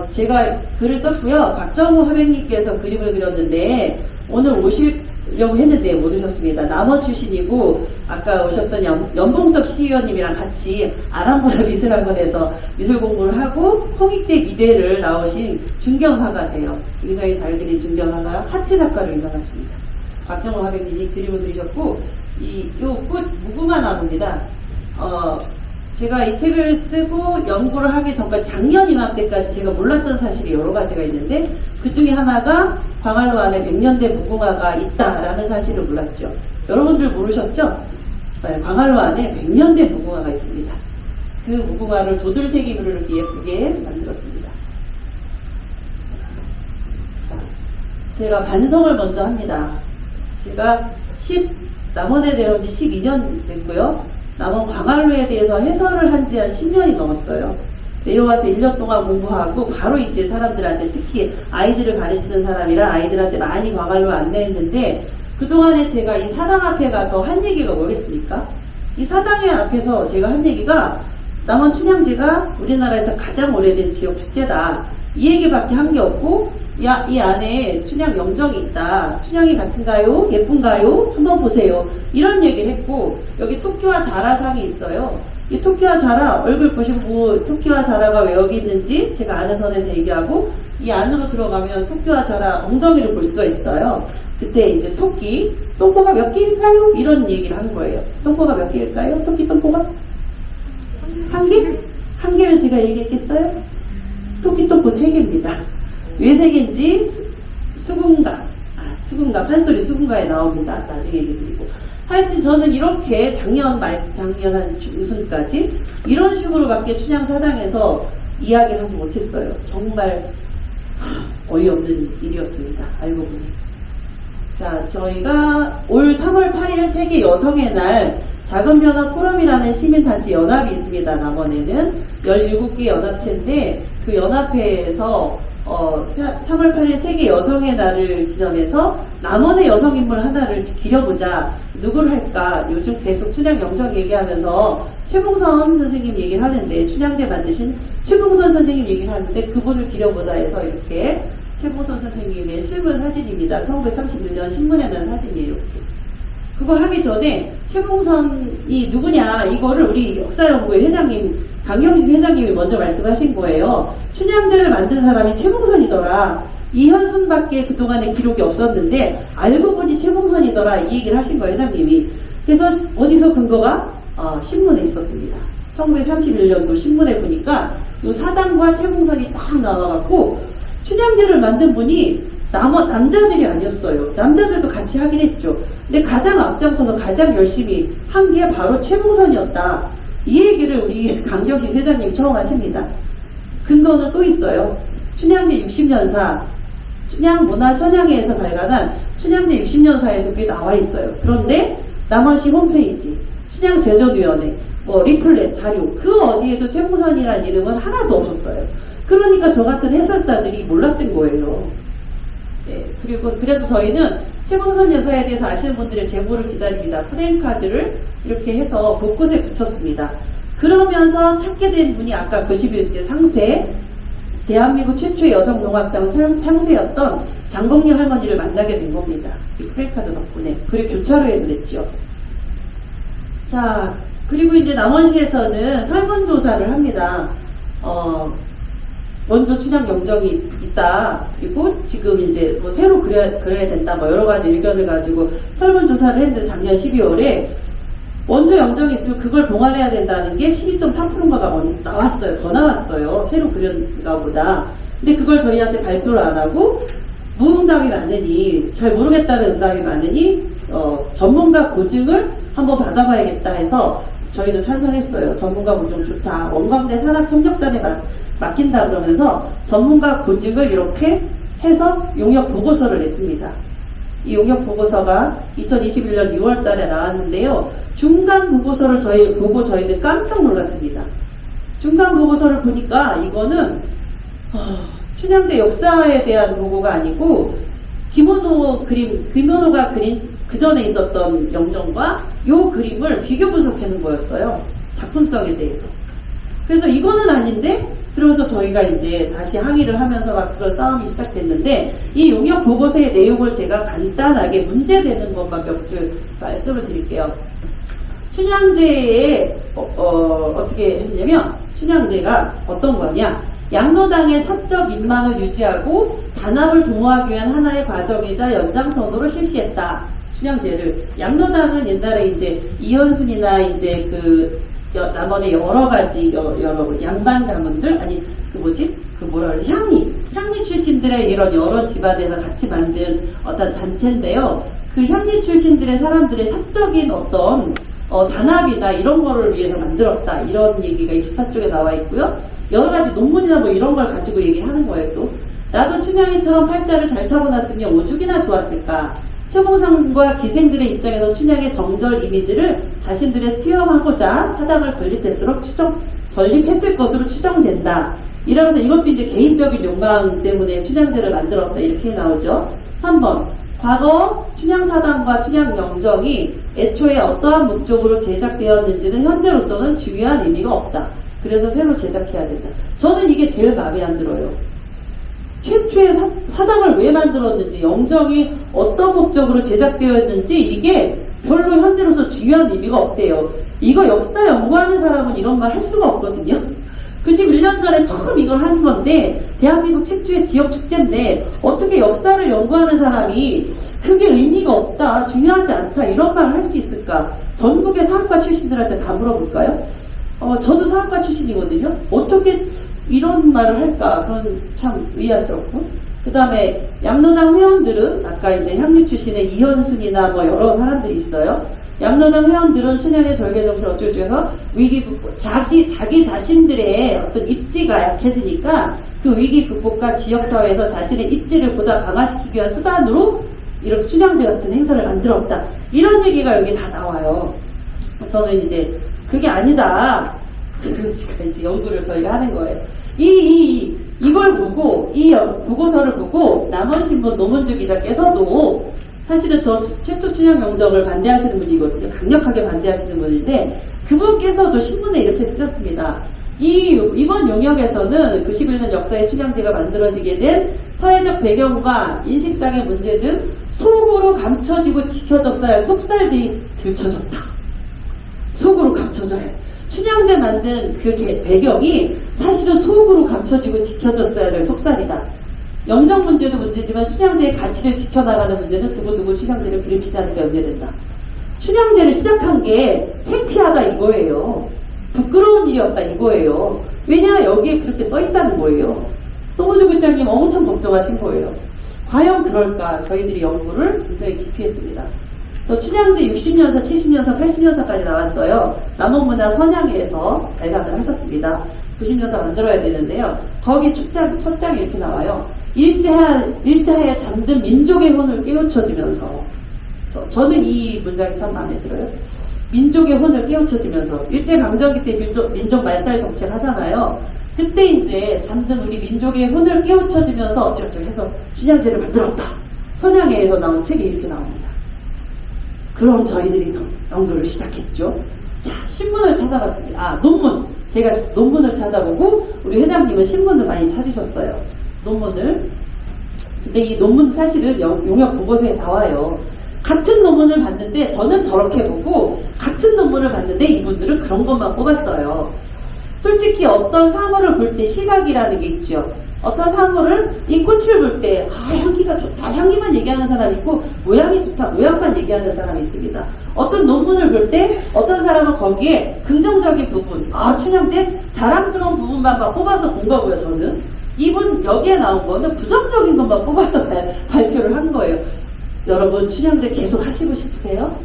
제가 글을 썼고요. 박정우 화백님께서 그림을 그렸는데 오늘 오시려고 했는데 못 오셨습니다. 남원 출신이고 아까 오셨던 연봉섭 시의원님이랑 같이 아람보라 미술학원에서 미술 공부를 하고 홍익대 미대를 나오신 중경화가세요. 굉장히 잘 그린 중경화가 하트 작가로 유명하십니다. 박정호 화백님이 그림을 그리셨고, 요 꽃 무궁화 나무입니다. 제가 이 책을 쓰고 연구를 하기 전까지 작년 이맘때까지 제가 몰랐던 사실이 여러 가지가 있는데 그 중에 하나가 광활로 안에 100년대 무궁화가 있다라는 사실을 몰랐죠. 여러분들 모르셨죠? 네, 광활로 안에 100년대 무궁화가 있습니다. 그 무궁화를 도들새김으로 이렇게 예쁘게 만들었습니다. 자, 제가 반성을 먼저 합니다. 제가 남원에 내려온 지 12년 됐고요. 남원 광활로에 대해서 해설을 한 지 한 10년이 넘었어요. 내려와서 1년 동안 공부하고 바로 이제 사람들한테, 특히 아이들을 가르치는 사람이라 아이들한테 많이 광활로 안내했는데, 그동안에 제가 이 사당 앞에 가서 한 얘기가 뭐겠습니까? 이 사당의 앞에서 제가 한 얘기가 남원 춘향제가 우리나라에서 가장 오래된 지역 축제다. 이 얘기밖에 한 게 없고, 이 안에 춘향 영정이 있다. 춘향이 같은가요? 예쁜가요? 한번 보세요. 이런 얘기를 했고, 여기 토끼와 자라상이 있어요. 이 토끼와 자라, 얼굴 보시고 뭐 토끼와 자라가 왜 여기 있는지 제가 아는 선에서 얘기하고, 이 안으로 들어가면 토끼와 자라 엉덩이를 볼 수가 있어요. 그때 이제 토끼, 똥꼬가 몇 개일까요? 이런 얘기를 한 거예요. 똥꼬가 몇 개일까요? 토끼 똥꼬가? 한 개? 한 개를 제가 얘기했겠어요? 토끼 똥꼬 3개입니다. 왜 3개인지 수군가, 판소리 수군가에 나옵니다. 나중에 얘기 드리고. 하여튼 저는 이렇게 작년 한 중순까지 이런 식으로밖에 춘향사당에서 이야기를 하지 못했어요. 정말 어이없는 일이었습니다. 알고 보니. 자, 저희가 올 3월 8일 세계 여성의 날 작은 변화 포럼이라는 시민단체 연합이 있습니다. 남원에는 17개 연합체인데 그 연합회에서 3월 8일 세계 여성의 날을 기념해서 남원의 여성인물 하나를 기려보자. 누구를 할까? 요즘 계속 춘향 영정 얘기하면서 최봉선 선생님 얘기를 하는데, 춘향대 만드신 최봉선 선생님 얘기를 하는데 그분을 기려보자 해서 이렇게 최봉선 선생님의 실물 사진입니다. 1931년 신문에 난 사진이에요. 이렇게. 그거 하기 전에 최봉선이 누구냐 이거를 우리 역사연구회 회장님 강경식 회장님이 먼저 말씀하신 거예요. 춘향제를 만든 사람이 최봉선이더라. 이현순밖에 그동안에 기록이 없었는데 알고 보니 최봉선이더라, 이 얘기를 하신 거예요, 회장님이. 그래서 어디서 근거가? 신문에 있었습니다. 1931년도 신문에 보니까 요 사당과 최봉선이 딱 나와갖고 춘향제를 만든 분이 남자들이 아니었어요. 남자들도 같이 하긴 했죠. 근데 가장 앞장서서 가장 열심히 한 게 바로 최봉선이었다. 이 얘기를 우리 강경식 회장님이 처음 하십니다. 근거는 또 있어요. 춘향제 60년사, 춘향문화천향회에서 발간한 춘향제 60년사에도 그게 나와 있어요. 그런데 남원시 홈페이지, 춘향제조위원회, 리플렛, 자료, 그 어디에도 최봉선이라는 이름은 하나도 없었어요. 그러니까 저 같은 해설사들이 몰랐던 거예요. 네, 그래서 저희는 최봉선 여사에 대해서 아시는 분들의 제보를 기다립니다. 프레임카드를 이렇게 해서 곳곳에 붙였습니다. 그러면서 찾게 된 분이 아까 91세 상세, 대한민국 최초의 여성농악당 상세였던 장봉리 할머니를 만나게 된 겁니다. 이 프레임카드 덕분에. 그리고 교차로에도 냈죠. 자, 그리고 이제 남원시에서는 설문조사를 합니다. 먼저 춘향 영정이 있다. 그리고 지금 이제 새로 그려야 된다. 여러 가지 의견을 가지고 설문조사를 했는데 작년 12월에 원조 영정이 있으면 그걸 봉안해야 된다는 게 12.3%가 나왔어요. 더 나왔어요. 새로 그렸가 보다. 근데 그걸 저희한테 발표를 안 하고 무응답이 많으니, 잘 모르겠다는 응답이 많으니 전문가 고증을 한번 받아봐야겠다 해서 저희도 찬성했어요. 전문가 고증 좋다. 원광대 산학협력단에 맡긴다 그러면서 전문가 고증을 이렇게 해서 용역 보고서를 냈습니다. 이 용역 보고서가 2021년 6월 달에 나왔는데요. 중간 보고서를 보고 저희는 깜짝 놀랐습니다. 중간 보고서를 보니까 이거는 춘향제 역사에 대한 보고가 아니고 김원호가 그린 그 전에 있었던 영정과 요 그림을 비교 분석해 놓은 거였어요. 작품성에 대해서. 그래서 이거는 아닌데, 그러면서 저희가 이제 다시 항의를 하면서 막 그런 싸움이 시작됐는데, 이 용역 보고서의 내용을 제가 간단하게 문제되는 것만 몇 줄 말씀을 드릴게요. 춘향제에 어떻게 했냐면, 춘향제가 어떤 거냐, 양로당의 사적 인망을 유지하고 단합을 도모하기 위한 하나의 과정이자 연장선으로 실시했다. 춘향제를. 양로당은 옛날에 이제 이현순이나 이제 남원의 여러 가지 여러 양반 가문들 아니 향리 출신들의 이런 여러 집안에서 같이 만든 어떤 단체인데요. 그 향리 출신들의 사람들의 사적인 어떤 단합이나 이런 거를 위해서 만들었다. 이런 얘기가 24쪽에 나와 있고요. 여러 가지 논문이나 뭐 이런 걸 가지고 얘기를 하는 거예요. 또 나도 춘향이처럼 팔자를 잘 타고났으면 오죽이나 좋았을까. 최봉상과 기생들의 입장에서 춘향의 정절 이미지를 자신들의 투영하고자 사당을 전립했을 것으로 추정된다. 이러면서 이것도 이제 개인적인 욕망 때문에 춘향제를 만들었다. 이렇게 나오죠. 3번. 과거 춘향사당과 춘향영정이 애초에 어떠한 목적으로 제작되었는지는 현재로서는 중요한 의미가 없다. 그래서 새로 제작해야 된다. 저는 이게 제일 마음에 안 들어요. 최초의 사당을 왜 만들었는지, 영정이 어떤 목적으로 제작되었는지 이게 별로 현재로서 중요한 의미가 없대요. 이거 역사 연구하는 사람은 이런 말 할 수가 없거든요. 91년 전에 처음 이걸 하는 건데 대한민국 최초의 지역 축제인데 어떻게 역사를 연구하는 사람이 그게 의미가 없다, 중요하지 않다 이런 말을 할 수 있을까? 전국의 사학과 출신들한테 다 물어볼까요? 저도 사학과 출신이거든요. 어떻게 이런 말을 할까? 그건 참 의아스럽고. 그 다음에 양로당 회원들은 아까 이제 향리 출신의 이현순이나 뭐 여러 사람들이 있어요. 양로당 회원들은 춘향의 절개정신 어쩌고 중에서 위기 극복, 자기 자신들의 어떤 입지가 약해지니까 그 위기 극복과 지역사회에서 자신의 입지를 보다 강화시키기 위한 수단으로 이렇게 춘향제 같은 행사를 만들었다. 이런 얘기가 여기 다 나와요. 저는 이제 그게 아니다. 그래서 제가 이제 연구를 저희가 하는 거예요. 이걸 보고, 이 보고서를 보고 남원신문 노문주 기자께서도 사실은 저 최초 춘향영정을 반대하시는 분이거든요. 강력하게 반대하시는 분인데 그분께서도 신문에 이렇게 쓰셨습니다. 이번 용역에서는 91년 역사의 춘향제가 만들어지게 된 사회적 배경과 인식상의 문제 등 속으로 감춰지고 지켜졌어야 할 속살들이 들춰졌다. 속으로 감춰져야 해. 춘향제 만든 그 배경이 사실은 속으로 감춰지고 지켜졌어야 될 속살이다. 영정 문제도 문제지만 춘향제의 가치를 지켜나가는 문제는 두고두고 춘향제를 괴롭히지 않을까 염려된다. 춘향제를 시작한 게 창피하다 이거예요. 부끄러운 일이었다 이거예요. 왜냐 여기에 그렇게 써있다는 거예요. 노무주 국장님 엄청 걱정하신 거예요. 과연 그럴까? 저희들이 연구를 굉장히 깊이 했습니다. 그래서 춘향제 60년사, 70년사, 80년사까지 나왔어요. 남원문화 선양에서 발간을 하셨습니다. 90년사 만들어야 되는데요. 거기 첫 장이 이렇게 나와요. 일제하에 잠든 민족의 혼을 깨우쳐지면서 저는 이 문장이 참 마음에 들어요. 민족의 혼을 깨우쳐지면서 일제강점기 때 민족 말살 정책 하잖아요. 그때 이제 잠든 우리 민족의 혼을 깨우쳐지면서 어쩌고저쩌고 해서 춘향제를 만들었다. 선양에서 나온 책이 이렇게 나옵니다. 그럼 저희들이 더 연구를 시작했죠. 자, 신문을 찾아봤습니다. 논문. 제가 논문을 찾아보고 우리 회장님은 신문을 많이 찾으셨어요. 논문을. 근데 이 논문 사실은 용역 보고서에 나와요. 같은 논문을 봤는데 저는 저렇게 보고 같은 논문을 봤는데 이분들은 그런 것만 뽑았어요. 솔직히 어떤 사물을 볼 때 시각이라는 게 있죠. 어떤 사물을 이 꽃을 볼 때 향기가 좋다 향기만 얘기하는 사람이 있고 모양이 좋다 모양만 얘기하는 사람이 있습니다. 어떤 논문을 볼 때 어떤 사람은 거기에 긍정적인 부분 춘향제 자랑스러운 부분만 막 뽑아서 본 거고요. 저는 이분 여기에 나온 거는 부정적인 것만 뽑아서 발표를 한 거예요. 여러분 춘향제 계속 하시고 싶으세요?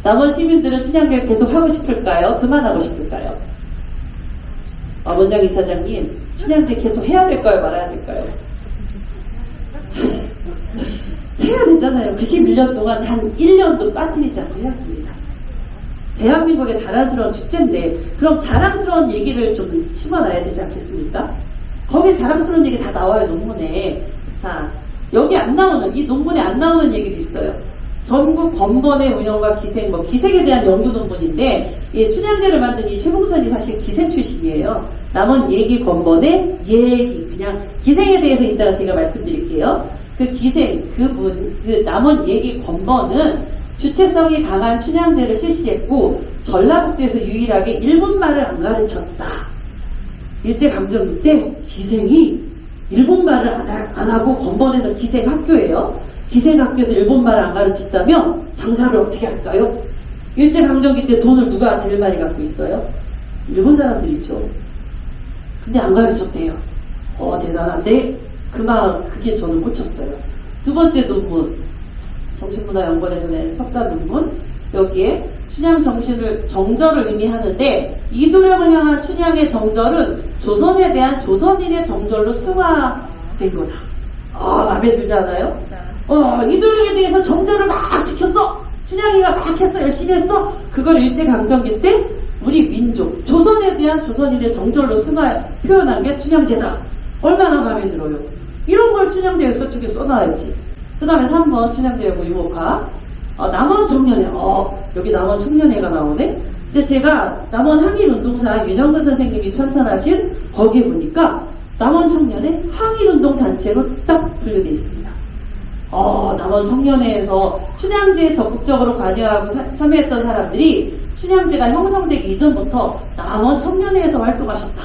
남원 시민들은 춘향제를 계속 하고 싶을까요? 그만하고 싶을까요? 원장 이사장님 춘향제 계속 해야 될까요? 말아야 될까요? 해야 되잖아요. 91년 동안 단 1년도 빠뜨리지 않고 해왔습니다. 대한민국의 자랑스러운 축제인데 그럼 자랑스러운 얘기를 좀 심어놔야 되지 않겠습니까? 거기에 자랑스러운 얘기 다 나와요. 논문에. 자, 여기 안 나오는 이 논문에 안 나오는 얘기도 있어요. 전국 건번의 운영과 기생, 기생에 대한 연구 논문인데 춘향제를 만든 이 최봉선이 사실 기생 출신이에요. 남원 얘기 건번의 얘기 그냥 기생에 대해서 이따가 제가 말씀드릴게요. 그 기생 그 남원 얘기 건번은 주체성이 강한 춘향제를 실시했고 전라북도에서 유일하게 일본말을 안 가르쳤다. 일제강점기 때 기생이 일본말을 안 하고 건번에는 기생 학교예요. 기생학교에서 일본말을 안 가르친다면 장사를 어떻게 할까요? 일제강점기 때 돈을 누가 제일 많이 갖고 있어요? 일본 사람들이죠. 근데 안 가르쳤대요. 대단한데 그게 저는 꽂혔어요. 두 번째 논문, 정신문화연구원에서 낸 석사 논문, 여기에 춘향 정절을 의미하는데 이도령을 향한 춘향의 정절은 조선에 대한 조선인의 정절로 승화된 거다. 마음에 들지 않아요? 이도령에 대해서 정절을 막 지켰어. 춘향이가 막 했어. 열심히 했어. 그걸 일제강점기 때 우리 민족, 조선에 대한 조선인의 정절로 표현한 게 춘향제다. 얼마나 마음에 들어요. 이런 걸 춘향제에 서쪽에 써놔야지. 그 다음에 3번 춘향제하고 유목화. 남원 청년회. 여기 남원 청년회가 나오네. 근데 제가 남원 항일운동사 윤영근 선생님이 편찬하신 거기에 보니까 남원 청년회 항일운동 단체로 딱 분류되어 있습니다. 남원 청년회에서 춘향제에 적극적으로 관여하고 참여했던 사람들이 춘향제가 형성되기 이전부터 남원 청년회에서 활동하셨다.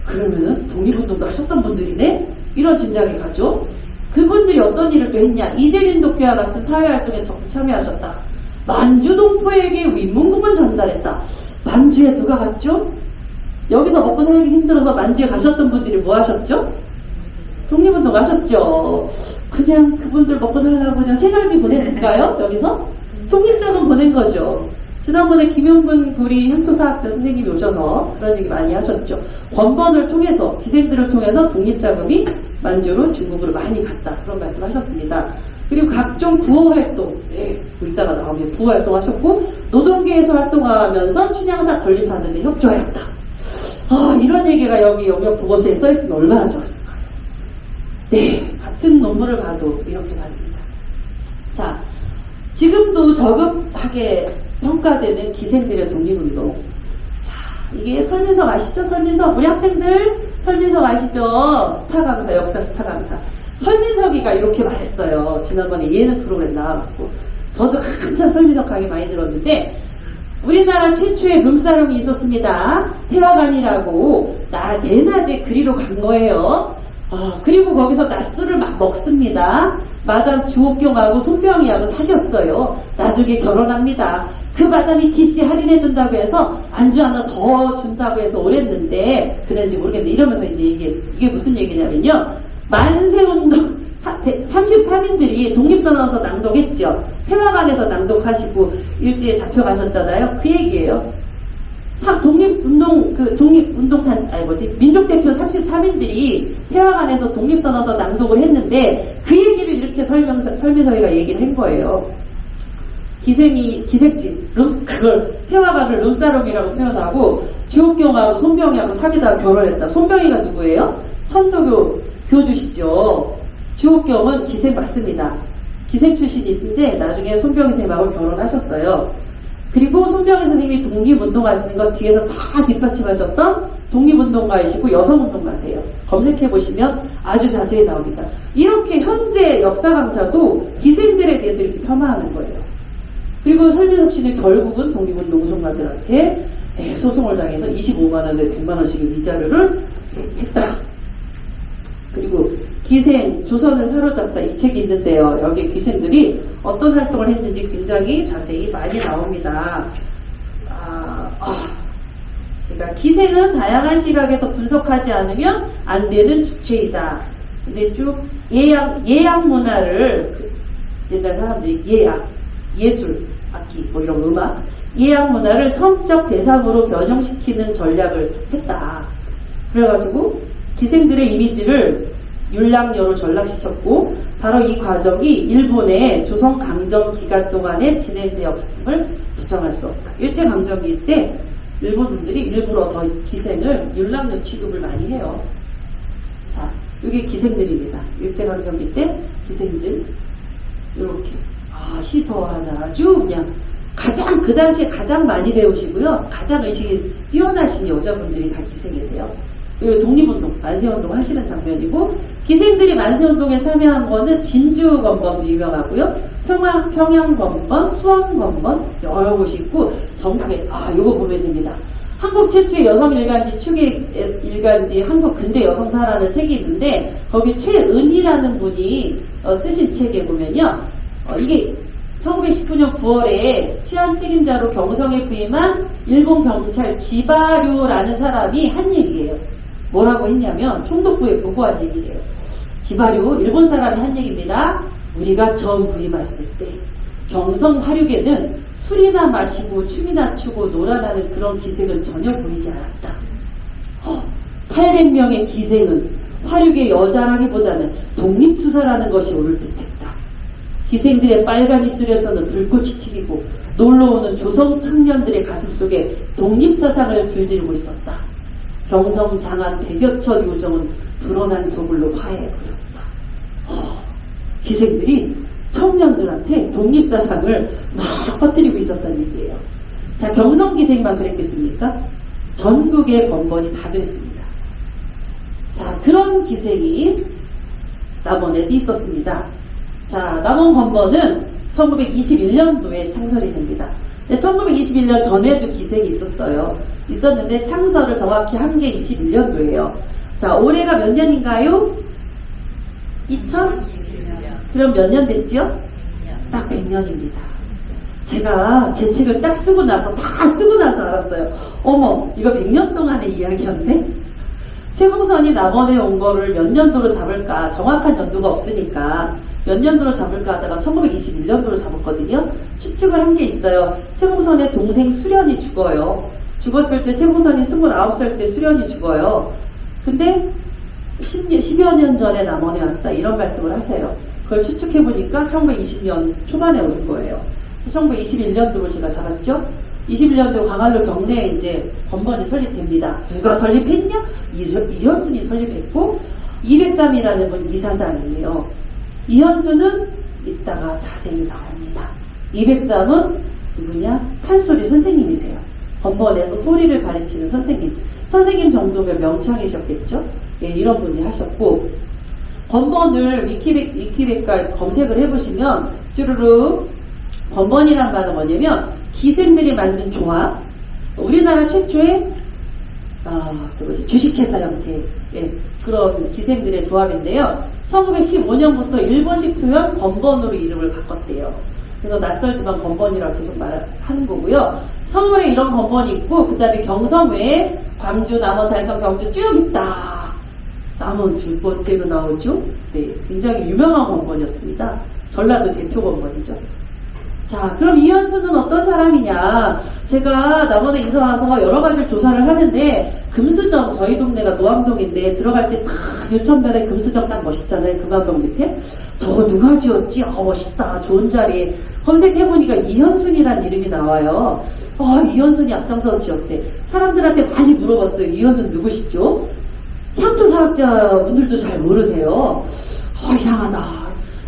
그러면은 독립운동도 하셨던 분들이네? 이런 짐작이 가죠. 그분들이 어떤 일을 또 했냐? 이재민 독교와 같은 사회활동에 적극 참여하셨다. 만주 동포에게 위문금을 전달했다. 만주에 누가 갔죠? 여기서 먹고 살기 힘들어서 만주에 가셨던 분들이 뭐 하셨죠? 독립운동 하셨죠. 그냥 그분들 먹고 살라고 그냥 생활비 보냈을까요? 여기서? 독립자금 보낸 거죠. 지난번에 김용근 우리 향토사학자 선생님이 오셔서 그런 얘기 많이 하셨죠. 권번을 통해서, 기생들을 통해서 독립자금이 만주로 중국으로 많이 갔다. 그런 말씀 하셨습니다. 그리고 각종 구호활동, 이따가 나오면 구호활동 하셨고, 노동계에서 활동하면서 춘향사 건립하는 데 협조하였다. 이런 얘기가 여기 영역 보고서에 써있으면 얼마나 좋았을까요? 네, 같은 논문을 봐도 이렇게 다릅니다. 자, 지금도 저급하게 평가되는 기생들의 독립운동. 자, 이게 설민석 아시죠? 설민석. 우리 학생들 설민석 아시죠? 스타 강사, 역사 스타 강사. 설민석이가 이렇게 말했어요. 지난번에 예능 프로그램 나와갖고. 저도 한참 설민석 강의 많이 들었는데, 우리나라 최초의 룸사롱이 있었습니다. 태화관이라고 대낮에 그리로 간 거예요. 그리고 거기서 낮술을 막 먹습니다. 마담 주옥경하고 손병희하고 사귀었어요. 나중에 결혼합니다. 그 마담이 TC 할인해준다고 해서 안주 하나 더 준다고 해서 오랬는데, 그랬는지 모르겠는데, 이러면서 이제 이게 무슨 얘기냐면요. 만세운동 33인들이 독립선언서 낭독했죠. 태화관에서 낭독하시고 일제에 잡혀가셨잖아요. 그 얘기예요. 민족대표 33인들이 태화관에서 독립선언서 낭독을 했는데 그 얘기를 이렇게 설미서희가 얘기를 한 거예요. 기생집, 그걸 태화관을 룸사롱이라고 표현하고 주옥경하고 손병희하고 사귀다가 결혼했다. 손병희가 누구예요? 천도교 교주시죠. 주옥경은 기생 맞습니다. 기생 출신이신데 나중에 손병희 선생님하고 결혼하셨어요. 그리고 손병희 선생님이 독립운동하시는 것 뒤에서 다 뒷받침하셨던 독립운동가이시고 여성운동가세요. 검색해보시면 아주 자세히 나옵니다. 이렇게 현재 역사 강사도 기생들에 대해서 이렇게 폄하하는 거예요. 그리고 설민석 씨는 결국은 독립운동 우승가들한테 소송을 당해서 25만원에 100만원씩 위자료를 했다. 그리고 기생, 조선을 사로잡다 이 책이 있는데요. 여기 기생들이 어떤 활동을 했는지 굉장히 자세히 많이 나옵니다. 제가 기생은 다양한 시각에서 분석하지 않으면 안 되는 주체이다. 근데 쭉 예약 문화를 옛날 사람들이 예술, 악기, 이런 음악, 예약 문화를 성적 대상으로 변형시키는 전략을 했다. 그래가지고 기생들의 이미지를 율락녀로 전락시켰고 바로 이 과정이 일본의 조선 강점 기간 동안에 진행되었음을 부정할 수 없다. 일제강점기 때 일본분들이 일부러 더 기생을 율락녀 취급을 많이 해요. 자, 이게 기생들입니다. 일제강점기 때 기생들 이렇게 시서 하나 아주 그냥 그 당시에 가장 많이 배우시고요. 가장 의식이 뛰어나신 여자분들이 다 기생이세요. 독립운동, 만세운동 하시는 장면이고, 기생들이 만세운동에 참여한 거는 진주건번도 유명하고요. 평양건번, 수원건번 여러 곳이 있고, 전국에 요거 보면 됩니다. 한국 최초의 여성 일간지 축의 일간지 한국 근대 여성사라는 책이 있는데 거기 최은희라는 분이 쓰신 책에 보면요. 이게 1919년 9월에 치안 책임자로 경성에 부임한 일본 경찰 지바료라는 사람이 한 얘기예요. 뭐라고 했냐면 총독부에 보고한 얘기예요. 지바료 일본 사람이 한 얘기입니다. 우리가 처음 부임했을 때 경성 화륙에는 술이나 마시고 춤이나 추고 놀아나는 그런 기색은 전혀 보이지 않았다. 800명의 기생은 화륙의 여자라기보다는 독립투사라는 것이 옳을 듯했다. 기생들의 빨간 입술에서는 불꽃이 튀기고 놀러오는 조선 청년들의 가슴 속에 독립사상을 불지르고 있었다. 경성 장안 100여 척 요정은 불어난 소굴로 화해해버렸다. 기생들이 청년들한테 독립사상을 막 퍼뜨리고 있었다는 얘기예요. 자, 경성 기생만 그랬겠습니까? 전국의 번번이 다 그랬습니다. 자, 그런 기생이 남원에도 있었습니다. 자, 남원 건번은 1921년도에 창설이 됩니다. 1921년 전에도 기생이 있었는데 창설을 정확히 한 게 21년도예요. 자, 올해가 몇 년인가요? 2000? 그럼 몇 년 됐지요? 딱 100년입니다. 제가 제 책을 딱 쓰고 나서 알았어요. 어머, 이거 100년 동안의 이야기였네? 최봉선이 남원에 온 거를 몇 년도로 잡을까? 정확한 연도가 없으니까 몇 년도로 잡을까 하다가 1921년도로 잡았거든요. 추측을 한 게 있어요. 최봉선의 동생 수련이 죽어요. 죽었을 때 최봉선이 29살 때 수련이 죽어요. 근데 10여 년 전에 남원에 왔다 이런 말씀을 하세요. 그걸 추측해보니까 1920년 초반에 올 거예요. 1921년도로 제가 잡았죠. 21년도 광안루 경내에 이제 건번이 설립됩니다. 누가 설립했냐? 이현순이 설립했고 203이라는 분 이사장이에요. 이현수는 이따가 자세히 나옵니다. 203은 누구냐? 판소리 선생님이세요. 건번에서 소리를 가르치는 선생님. 선생님 정도면 명창이셨겠죠? 예, 이런 분이 하셨고 건번을 위키백과에 검색을 해보시면 쭈루룩 건번이란 말은 뭐냐면 기생들이 만든 조합. 우리나라 최초의 주식회사 형태 그런 기생들의 조합인데요. 1915년부터 일본식 표현 건번으로 이름을 바꿨대요. 그래서 낯설지만 건번이라고 계속 말하는 거고요. 서울에 이런 건번이 있고 그 다음에 경성 외에 광주, 남원, 달성, 경주 쭉 있다. 남원 두 번째로 나오죠. 네, 굉장히 유명한 건번이었습니다. 전라도 대표 건번이죠. 자, 그럼 이현수는 어떤 사람이냐? 제가 남원에 이사 와서 여러 가지를 조사를 하는데 금수정, 저희 동네가 노암동인데 들어갈 때 딱 요천면에 금수정 딱 멋있잖아요. 금암동 밑에. 저거 누가 지었지? 멋있다. 좋은 자리에. 검색해보니까 이현순이란 이름이 나와요. 이현순이 앞장서서 지었대. 사람들한테 많이 물어봤어요. 이현순 누구시죠? 향토사학자 분들도 잘 모르세요. 이상하다.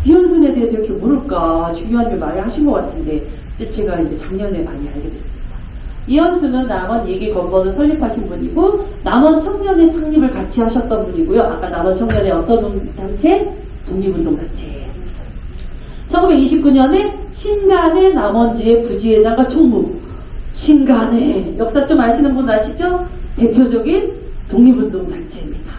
이현순에 대해서 이렇게 모를까 중요한 일 많이 하신 것 같은데 제가 이제 작년에 많이 알게 됐습니다. 이현수는 남원 예기 건번을 설립하신 분이고 남원 청년의 창립을 같이 하셨던 분이고요. 아까 남원 청년의 어떤 단체? 독립운동단체. 1929년에 신간의 남원지의 부지회장과 총무. 신간의 역사 좀 아시는 분 아시죠? 대표적인 독립운동단체입니다.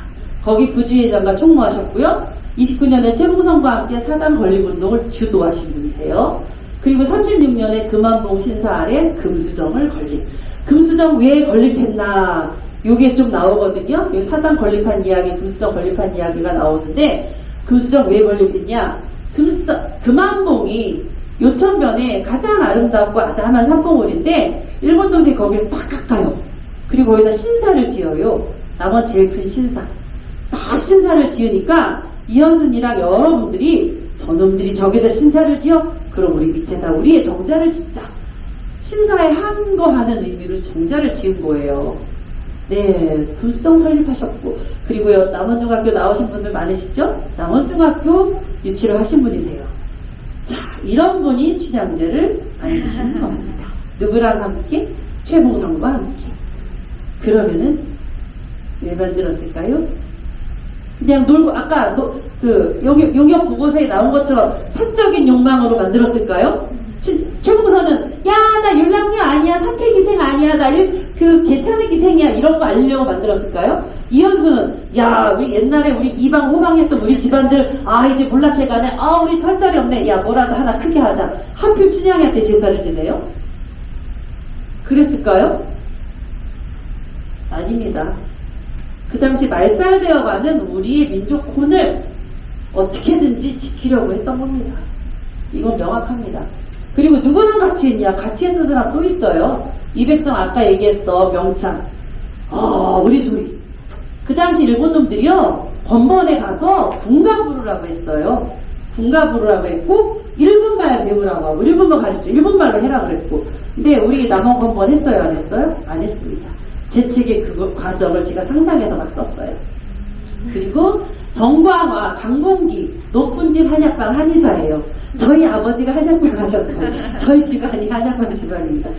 거기 부지회장과 총무하셨고요. 29년에 최봉선과 함께 사당 건립운동을 주도하신 분이세요. 그리고 36년에 금암봉 신사 아래 금수정을 건립. 금수정 왜 건립했나? 요게 좀 나오거든요. 여기 사당 건립한 이야기, 금수정 건립한 이야기가 나오는데 금수정 왜 건립했냐? 금암봉이 요천면에 가장 아름답고 아담한 산봉우리인데 일본 놈들이 거기를 딱 깎아요. 그리고 거기다 신사를 지어요. 남원 제일 큰 신사. 딱 신사를 지으니까 이현순이랑 여러분들이 저놈들이 저기다 신사를 지어? 그럼 우리 밑에다 우리의 정자를 짓자. 신사에 함거하는 의미로 정자를 지은 거예요. 네, 금수정 설립하셨고 그리고요 남원중학교 나오신 분들 많으시죠? 남원중학교 유치를 하신 분이세요. 자, 이런 분이 춘향제를 만드신 겁니다. 누구랑 함께? 최봉선과 함께. 그러면은 왜 만들었을까요? 그냥 놀고 아까 용역 보고서에 나온 것처럼 사적인 욕망으로 만들었을까요? 최봉선은 야 나 율랑녀 아니야, 삼패기생 아니야, 나 괜찮은 기생이야 이런 거 알리려고 만들었을까요? 이현수는 야 우리 옛날에 우리 이방 호방했던 우리 집안들 아 이제 몰락해가네. 아 우리 설 자리 없네. 야 뭐라도 하나 크게 하자. 하필 춘향이한테 제사를 지내요? 그랬을까요? 아닙니다. 그 당시 말살되어가는 우리의 민족혼을 어떻게든지 지키려고 했던 겁니다. 이건 명확합니다. 그리고 누구랑 같이 했냐? 같이 했던 사람 또 있어요. 이백성 아까 얘기했던 명창. 우리 소리. 그 당시 일본 놈들이요. 번번에 가서 군가 부르라고 했어요. 군가 부르라고 했고 일본말 배우라고 하고 일본말 가르쳐 일본말로 해라 그랬고 근데 우리 남원 번번 했어요? 안 했어요? 안 했습니다. 제 책의 그 과정을 제가 상상해서 막 썼어요. 그리고 정광화, 강봉기, 높은 집 한약방 한의사예요. 저희 아버지가 한약방 하셨고 저희 집안이 한약방 집안입니다.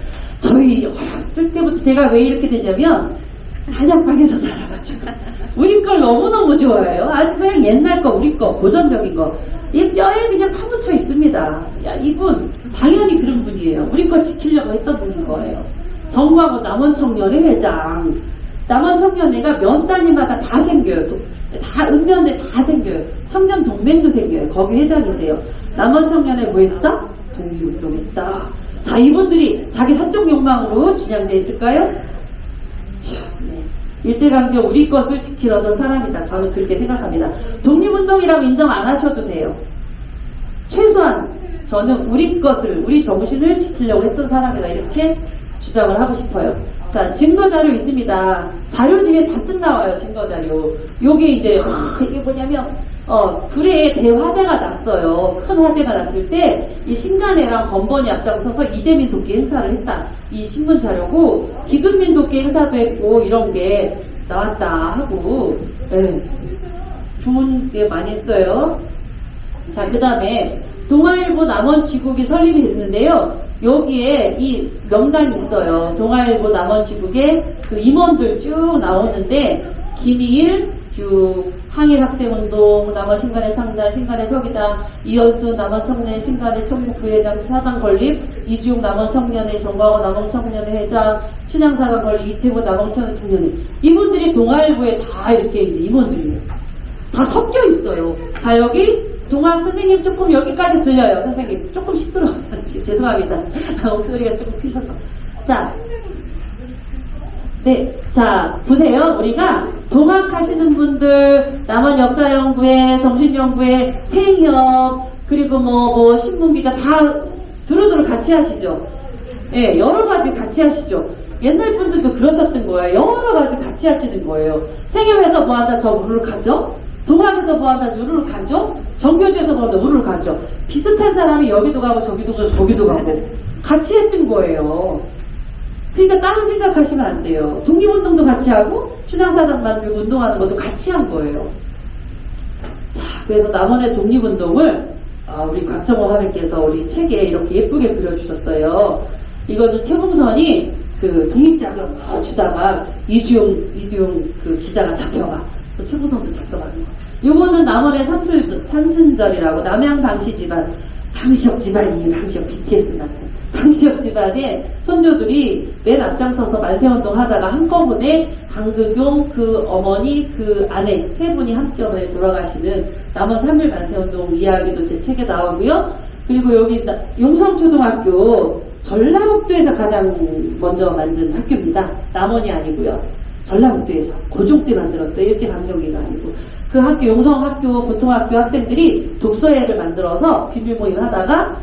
저희 어렸을 때부터 제가 왜 이렇게 됐냐면 한약방에서 살아가지고 우리 걸 너무너무 좋아해요. 아주 그냥 옛날 거 우리 거 고전적인 거 이 뼈에 그냥 사무쳐 있습니다. 야 이분 당연히 그런 분이에요. 우리 거 지키려고 했던 분인 거예요. 정광호 남원청년회 회장. 남원청년회가 면 단위마다 다 생겨요. 다 읍면에 다 생겨요. 청년동맹도 생겨요. 거기 회장이세요. 남원청년회 뭐 했다? 독립운동했다. 자 이분들이 자기 사적 욕망으로 춘향제 있을까요? 참, 네. 일제강점 우리 것을 지키려던 사람이다. 저는 그렇게 생각합니다. 독립운동이라고 인정 안 하셔도 돼요. 최소한 저는 우리 것을 우리 정신을 지키려고 했던 사람이다. 이렇게 주장을 하고 싶어요. 자, 증거자료 있습니다. 자료집에 잔뜩 나와요, 증거자료. 요게 이제, 이게 뭐냐면, 불에 대화재가 났어요. 큰 화재가 났을 때, 이 신간회랑 건번이 앞장서서 이재민 돕기 행사를 했다. 이 신문 자료고, 기근민 돕기 행사도 했고, 이런 게 나왔다 하고, 네. 좋은 게 많이 했어요. 자, 그 다음에, 동아일보 남원지국이 설립이 됐는데요. 여기에 이 명단이 있어요. 동아일보 남원지국에 그 임원들 쭉 나오는데 김희일 쭉 항일학생운동 남원신간회 창단 신간회 서기장 이현수 남원청년회 신간회 총무부회장 사당 건립 이주용 남원청년회 정광호 남원청년회 회장 춘향사당 건립 이태구 남원청년회 이분들이 동아일보에 다 이렇게 이제 임원들이에요. 다 섞여 있어요. 자 여기 동학 선생님 조금 여기까지 들려요. 선생님 조금 시끄러워요. 죄송합니다. 목소리가 조금 크셔서. 자, 네, 자 보세요. 우리가 동학 하시는 분들 남원 역사연구회, 정신연구회, 생협 그리고 뭐 신문기자 다 두루두루 같이 하시죠. 예, 네, 여러 가지 같이 하시죠. 옛날 분들도 그러셨던 거예요. 여러 가지 같이 하시는 거예요. 생협에서 뭐 한다 저 물을 가죠. 동학에서 뭐 한다 우르르 가죠? 정교주에서 뭐 한다 우르르 가죠? 비슷한 사람이 여기도 가고 저기도 가고 저기도 가고 같이 했던 거예요. 그러니까 따로 생각하시면 안 돼요. 독립운동도 같이 하고 춘향사당 만들고 운동하는 것도 같이 한 거예요. 자, 그래서 남원의 독립운동을 우리 곽정호 화백께서 우리 책에 이렇게 예쁘게 그려주셨어요. 이거는 최봉선이 그 독립작을 막 주다가 이두용 그 기자가 잡혀가. 그래서 최보선도 잡혀가는 거. 요거는 남원의 삼순절이라고 남양 방시 집안, 방시혁 집안이에요. 방시혁 BTS 같은. 방시혁 집안의 손주들이 맨 앞장서서 만세운동 하다가 한꺼번에 강극용 그 어머니 그 아내 세 분이 한꺼번에 돌아가시는 남원 3.1 만세운동 이야기도 제 책에 나오고요. 그리고 여기 용성초등학교 전라북도에서 가장 먼저 만든 학교입니다. 남원이 아니고요. 전라북도에서 고종 때 만들었어요. 일제강점기가 아니고 그 학교 용성학교 보통학교 학생들이 독서회를 만들어서 비밀 모임을 하다가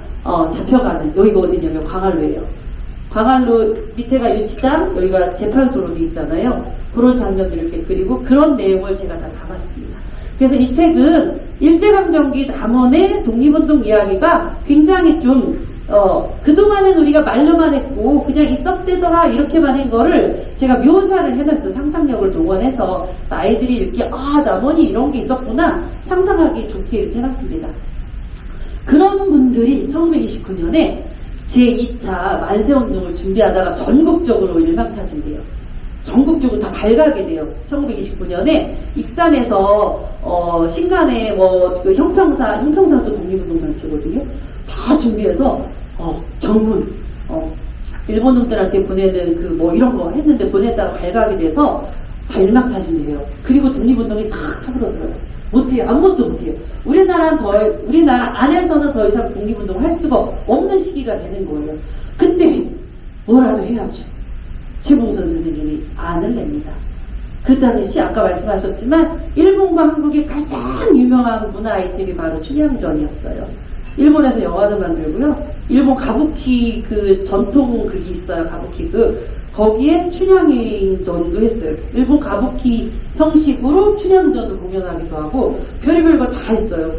잡혀가는 여기가 어디냐면 광안루예요. 광안루 밑에가 유치장 여기가 재판소로 돼 있잖아요. 그런 장면들을 이렇게 그리고 그런 내용을 제가 다 담았습니다. 그래서 이 책은 일제강점기 남원의 독립운동 이야기가 굉장히 좀 그동안은 우리가 말로만 했고 그냥 있었대더라 이렇게만 한 거를 제가 묘사를 해놨어요. 상상력을 동원해서 그래서 아이들이 이렇게 남원이 이런 게 있었구나 상상하기 좋게 이렇게 해놨습니다. 그런 분들이 1929년에 제2차 만세운동을 준비하다가 전국적으로 일망타진돼요. 전국적으로 다 발가게 돼요. 1929년에 익산에서 신간에 그 형평사도 독립운동 단체거든요. 다 준비해서 경문 일본 놈들한테 보내는 그 뭐 이런 거 했는데 보냈다가 발각이 돼서 다 일막타진돼요. 그리고 독립운동이 싹 사그러들어요. 못해요. 아무것도 못해요. 우리나라 안에서는 더 이상 독립운동을 할 수가 없는 시기가 되는 거예요. 그때 뭐라도 해야죠. 최봉선 선생님이 안을 냅니다. 그 당시 아까 말씀하셨지만 일본과 한국의 가장 유명한 문화 아이템이 바로 춘향전이었어요. 일본에서 영화도 만들고요. 일본 가부키 그 전통 극이 있어요. 가부키 거기에 춘향전도 했어요. 일본 가부키 형식으로 춘향전을 공연하기도 하고 별의별 거 다 했어요.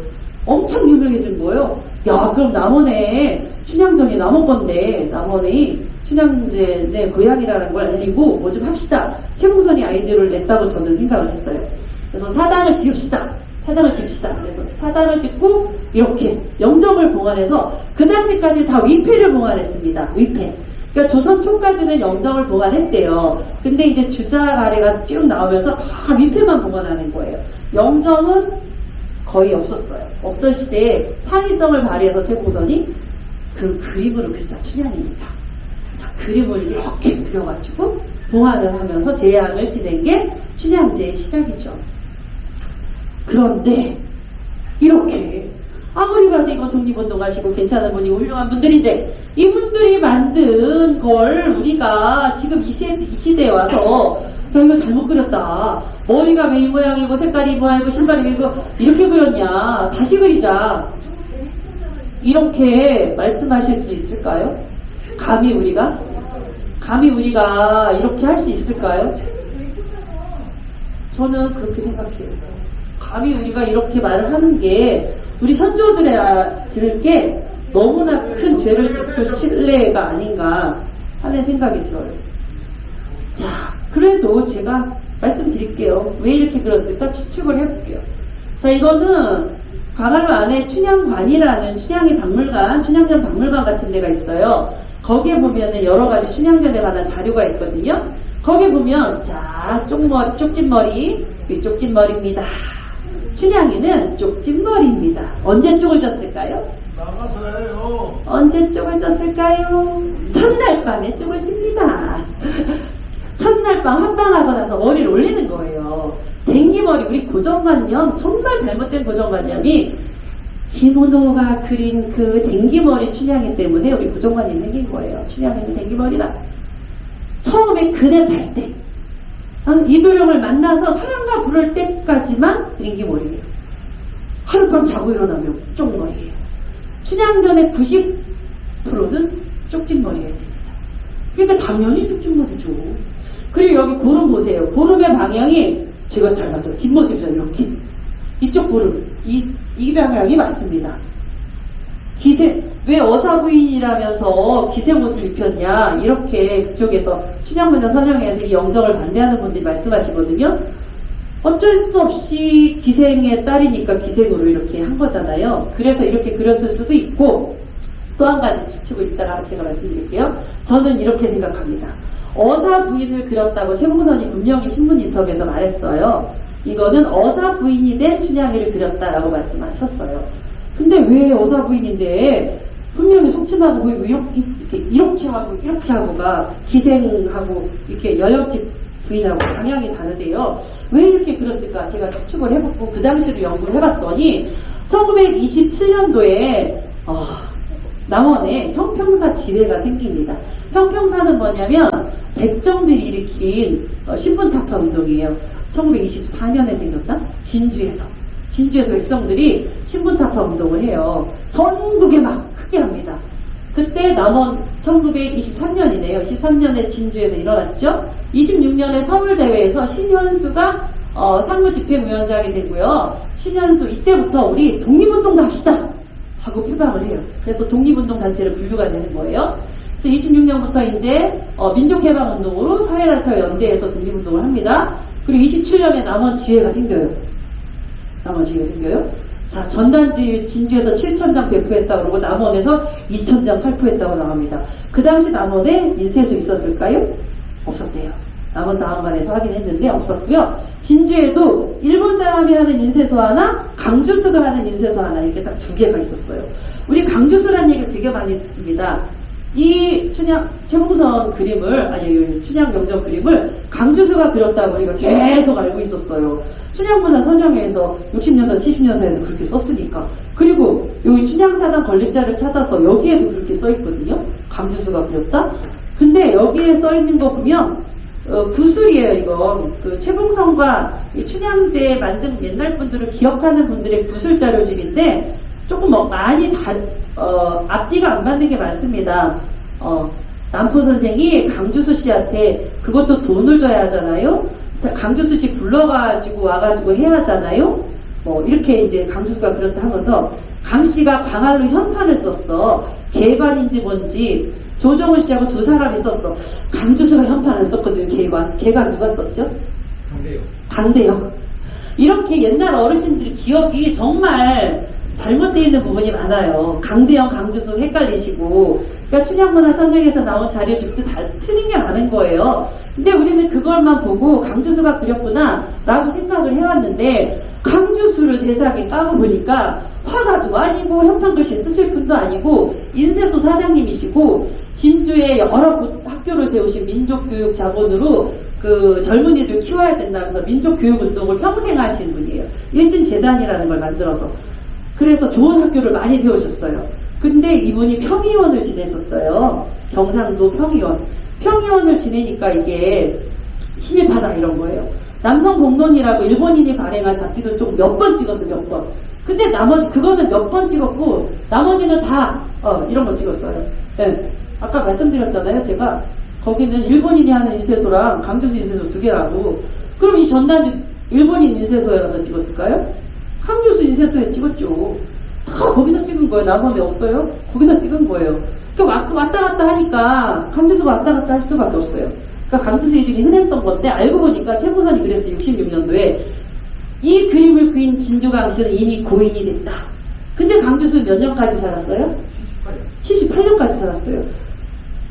엄청 유명해진 거예요. 야, 그럼 남원에 춘향전이 남원 건데 남원이 춘향전의 고향이라는 걸 알리고 뭐 좀 합시다. 최봉선이 아이디어를 냈다고 저는 생각을 했어요. 그래서 사당을 지읍시다. 그래서 사당을 짓고 이렇게 영정을 봉안해서 그 당시까지 다 위패를 봉안했습니다. 위패. 그러니까 조선 초까지는 영정을 봉안했대요. 근데 이제 주작 아래가 쭉 나오면서 다 위패만 봉안하는 거예요. 영정은 거의 없었어요. 없던 시대에 창의성을 발휘해서 최봉선이 그 그림으로 그리자 춘향이니까. 그래서 그림을 이렇게 그려가지고 봉안을 하면서 제향을 지낸 게 춘향제의 시작이죠. 그런데 이렇게 아무리 봐도 이건 독립운동 하시고 괜찮은 분이 훌륭한 분들인데 이분들이 만든 걸 우리가 지금 이 시대에 와서 야 이거 잘못 그렸다. 머리가 왜 이 모양이고 색깔이 이 모양이고 신발이 왜 이거 이렇게 그렸냐. 다시 그리자. 이렇게 말씀하실 수 있을까요? 감히 우리가 이렇게 할 수 있을까요? 저는 그렇게 생각해요. 감히 우리가 이렇게 말을 하는 게 우리 선조들의 지을 게 너무나 큰 죄를 짓고 신뢰가 아닌가 하는 생각이 들어요. 자, 그래도 제가 말씀드릴게요. 왜 이렇게 그렸을까 추측을 해볼게요. 자, 이거는 광활로 안에 춘향관이라는 춘향의 박물관, 춘향전 박물관 같은 데가 있어요. 거기에 보면은 여러 가지 춘향전에 관한 자료가 있거든요. 거기 보면 자, 쪽진머리, 이 쪽진머리입니다. 춘향이는 쪽진머리입니다. 언제 쪽을 졌을까요? 나가서 해요. 언제 쪽을 졌을까요? 첫날 밤에 쪽을 집니다. 첫날 밤 합방하고 나서 머리를 올리는 거예요. 댕기머리, 우리 고정관념, 정말 잘못된 고정관념이 김은호가 그린 그 댕기머리 춘향이 때문에 우리 고정관념이 생긴 거예요. 춘향이는 댕기머리다. 처음에 그네 탈 때, 이도령을 만나서 사랑과 부를 때까지만 댕기머리예요. 하룻밤 자고 일어나면 쪽머리예요. 춘향전의 90%는 쪽진머리여야 됩니다. 그러니까 당연히 쪽진머리죠. 그리고 여기 고름 보세요. 고름의 방향이 제가 잘 봤어요. 뒷모습이잖아요. 이렇게. 이쪽 고름. 이 방향이 맞습니다. 왜 어사부인이라면서 기생옷을 입혔냐. 이렇게 그쪽에서 춘향문화 선영회에서 이 영정을 반대하는 분들이 말씀하시거든요. 어쩔 수 없이 기생의 딸이니까 기생으로 이렇게 한 거잖아요. 그래서 이렇게 그렸을 수도 있고, 또 한 가지 추측을 이따가 제가 말씀드릴게요. 저는 이렇게 생각합니다. 어사 부인을 그렸다고 최봉선이 분명히 신문 인터뷰에서 말했어요. 이거는 어사 부인이 된 춘향이를 그렸다라고 말씀하셨어요. 근데 왜 어사 부인인데 분명히 속침하고 보이고 이렇게 하고가 기생하고 이렇게 여염집 부인하고 방향이 다르대요. 왜 이렇게 그렸을까? 제가 추측을 해보고 그 당시를 연구를 해봤더니 1927년도에 남원에 형평사 지회가 생깁니다. 형평사는 뭐냐면 백정들이 일으킨 신분타파 운동이에요. 1924년에 생겼다? 진주에서 백성들이 신분타파 운동을 해요. 전국에 막 크게 합니다. 그때 남원 1923년이네요. 23년에 진주에서 일어났죠. 26년에 서울대회에서 신현수가 상무집행위원장이 되고요. 신현수 이때부터 우리 독립운동도 합시다 하고 표방을 해요. 그래서 독립운동 단체로 분류가 되는 거예요. 그래서 26년부터 이제 민족해방운동으로 사회단체와 연대해서 독립운동을 합니다. 그리고 27년에 남원지회가 생겨요. 자, 전단지 진주에서 7,000장 배포했다고 그러고 남원에서 2,000장 살포했다고 나옵니다. 그 당시 남원에 인쇄소 있었을까요? 없었대요. 남원 다음관에서 확인했는데 없었고요. 진주에도 일본 사람이 하는 인쇄소 하나, 강주수가 하는 인쇄소 하나 이렇게 딱 두 개가 있었어요. 우리 강주수라는 얘기를 되게 많이 듣습니다. 이 최봉선 그림을, 아니, 춘향 영정 그림을 강주수가 그렸다고 우리가 계속 알고 있었어요. 춘향문화 선영회에서 60년대, 70년대에서 그렇게 썼으니까. 그리고 여기 춘향사당 건립자를 찾아서 여기에도 그렇게 써있거든요. 강주수가 그렸다? 근데 여기에 써있는 거 보면, 구술이에요, 이거. 그 최봉선과 이 춘향제 만든 옛날 분들을 기억하는 분들의 구술 자료집인데, 조금 많이 앞뒤가 안 맞는 게 맞습니다. 남포 선생이 강주수 씨한테 그것도 돈을 줘야 하잖아요. 강주수 씨 불러가지고 와가지고 해야 하잖아요. 이렇게 이제 강주수가 그렇다 하면서 강 씨가 광활로 현판을 썼어. 개관인지 뭔지 조정훈 씨하고 두 사람이 썼어. 강주수가 현판을 썼거든요. 개관 누가 썼죠? 강대영. 이렇게 옛날 어르신들이 기억이 정말 잘못되어 있는 부분이 많아요. 강대영, 강주수 헷갈리시고. 그러니까 춘향문화 선정에서 나온 자료집도 다 틀린 게 많은 거예요. 근데 우리는 그걸만 보고 강주수가 그렸구나 라고 생각을 해왔는데, 강주수를 세상에 까고 보니까 화가도 아니고 현판글씨 쓰실 분도 아니고 인쇄소 사장님이시고 진주에 여러 학교를 세우신 민족교육 자본으로 그 젊은이들 키워야 된다면서 민족교육운동을 평생 하신 분이에요. 일신재단이라는 걸 만들어서. 그래서 좋은 학교를 많이 세우셨어요. 근데 이분이 평의원을 지냈었어요. 경상도 평의원. 평의원을 지내니까 이게 친일파다 이런 거예요. 남성공론이라고 일본인이 발행한 잡지도 좀 몇 번 찍었어요, 몇 번. 근데 나머지, 그거는 몇 번 찍었고, 나머지는 다, 이런 거 찍었어요. 네. 아까 말씀드렸잖아요, 제가. 거기는 일본인이 하는 인쇄소랑 강주수 인쇄소 두 개라고. 그럼 이 전단지 일본인 인쇄소에 가서 찍었을까요? 강주수 인쇄소에 찍었죠. 다 거기서 찍은 거예요. 남원에 없어요? 거기서 찍은 거예요. 그러니까 왔다 갔다 하니까 강주수가 왔다 갔다 할 수밖에 없어요. 그러니까 강주수 이름이 흔했던 건데 알고 보니까 최봉선이 그랬어요. 66년도에. 이 그림을 그린 진주강 씨는 이미 고인이 됐다. 근데 강주수는 몇 년까지 살았어요? 78년까지 살았어요.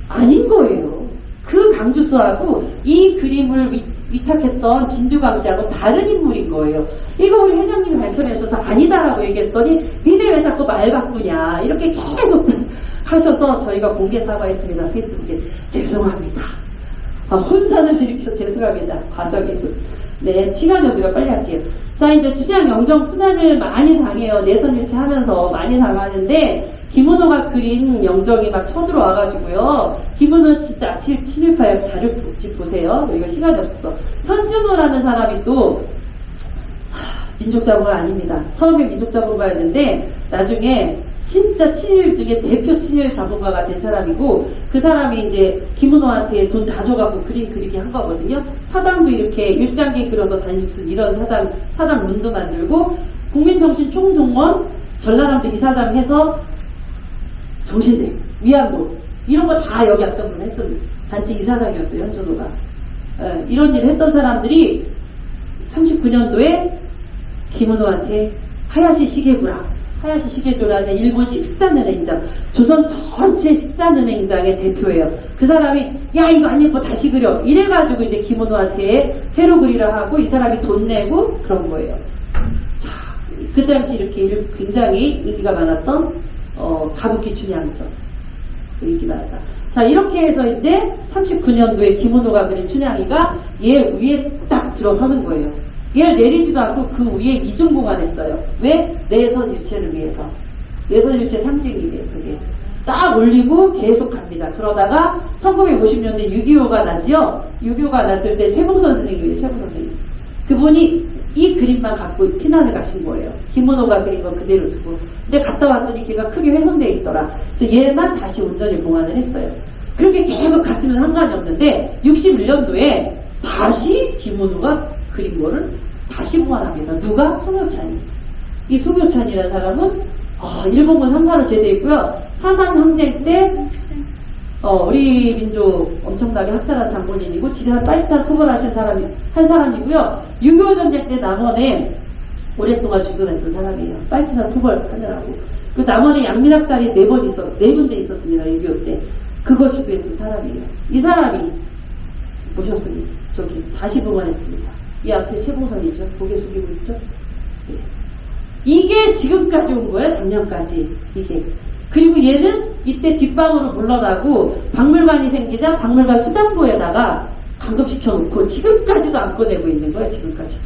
아닌 거예요. 그 강주수하고 이 그림을 위탁했던 진주강 씨하고 다른 인물인 거예요. 이거 우리 회장님이 밝혀내셔서 아니다라고 얘기했더니 니네 왜 자꾸 말 바꾸냐 이렇게 계속 하셔서 저희가 공개 사과했습니다. 페이스북에. 죄송합니다. 혼선을 일으켜 죄송합니다. 과정이 있었어요. 네, 시간이 없으니까 빨리 할게요. 자, 이제 춘향 영정 순환을 많이 당해요. 내선일치 하면서 많이 당하는데 김은호가 그린 영정이 막 쳐들어와가지고요. 김은호 진짜 친일파예요. 자료집 보세요. 여기가 시간이 없었어. 현준호라는 사람이 또 민족자본가 아닙니다. 처음에 민족자본가였는데 나중에 진짜 친일 중에 대표 친일 자본가가 된 사람이고 그 사람이 이제 김은호한테 돈 다 줘갖고 그림 그리게 한 거거든요. 사당도 이렇게 일장기 그려서 단식순 이런 사당 문도 만들고 국민정신총동원 전라남도 이사장 해서 정신대, 위안도 이런 거 다 여기 앞장서 했던 단체 이사장이었어요. 현준호가. 이런 일을 했던 사람들이 39년도에 김은호한테 하야시 시게조라는 일본 식산은행장, 조선 전체 식산은행장의 대표예요. 그 사람이 야 이거 안 예뻐 다시 그려 이래가지고 이제 김은호한테 새로 그리라 하고 이 사람이 돈 내고 그런 거예요. 자, 그 당시 이렇게 굉장히 인기가 많았던 가부키 춘향전 인기 많았다. 자, 이렇게 해서 이제 39년도에 김은호가 그린 춘향이가 얘 위에 딱 들어서는 거예요. 얘를 내리지도 않고 그 위에 이중공안했어요. 왜? 내선 일체를 위해서. 내선 일체 상징이에요. 그게 딱 올리고 계속 갑니다. 그러다가 1950년대 6.25가 나지요. 6.25가 났을 때 최봉선 선생님이에요. 최봉선 선생님. 그분이 이 그림만 갖고 피난을 가신 거예요. 김은호가 그린 거 그대로 두고. 근데 갔다 왔더니 걔가 크게 훼손되어 있더라. 그래서 얘만 다시 온전히 봉안을 했어요. 그렇게 계속 갔으면 상관이 없는데 61년도에 다시 김은호가 그린 거를 다시 봉안합니다. 누가? 송효찬이. 이 송효찬이라는 사람은 일본군 3사로 제대했고요. 사상항쟁 때 우리 민족 엄청나게 학살한 장본인이고 지대한 빨치산 토벌하신 한 사람이고요. 6.25 전쟁 때 남원에 오랫동안 주둔했던 사람이에요. 빨치산 토벌하느라고. 그 남원에 양민학살이 4군데 있었습니다. 6.25 때. 그거 주도했던 사람이에요. 이 사람이 모셨습니다. 저기 다시 봉안했습니다. 이 앞에 최봉선이죠. 고개 숙이고 있죠. 네. 이게 지금까지 온 거예요. 작년까지. 이게 그리고 얘는 이때 뒷방으로 물러나고 박물관이 생기자 박물관 수장고에다가 감금시켜놓고 지금까지도 안 꺼내고 있는 거예요. 지금까지도.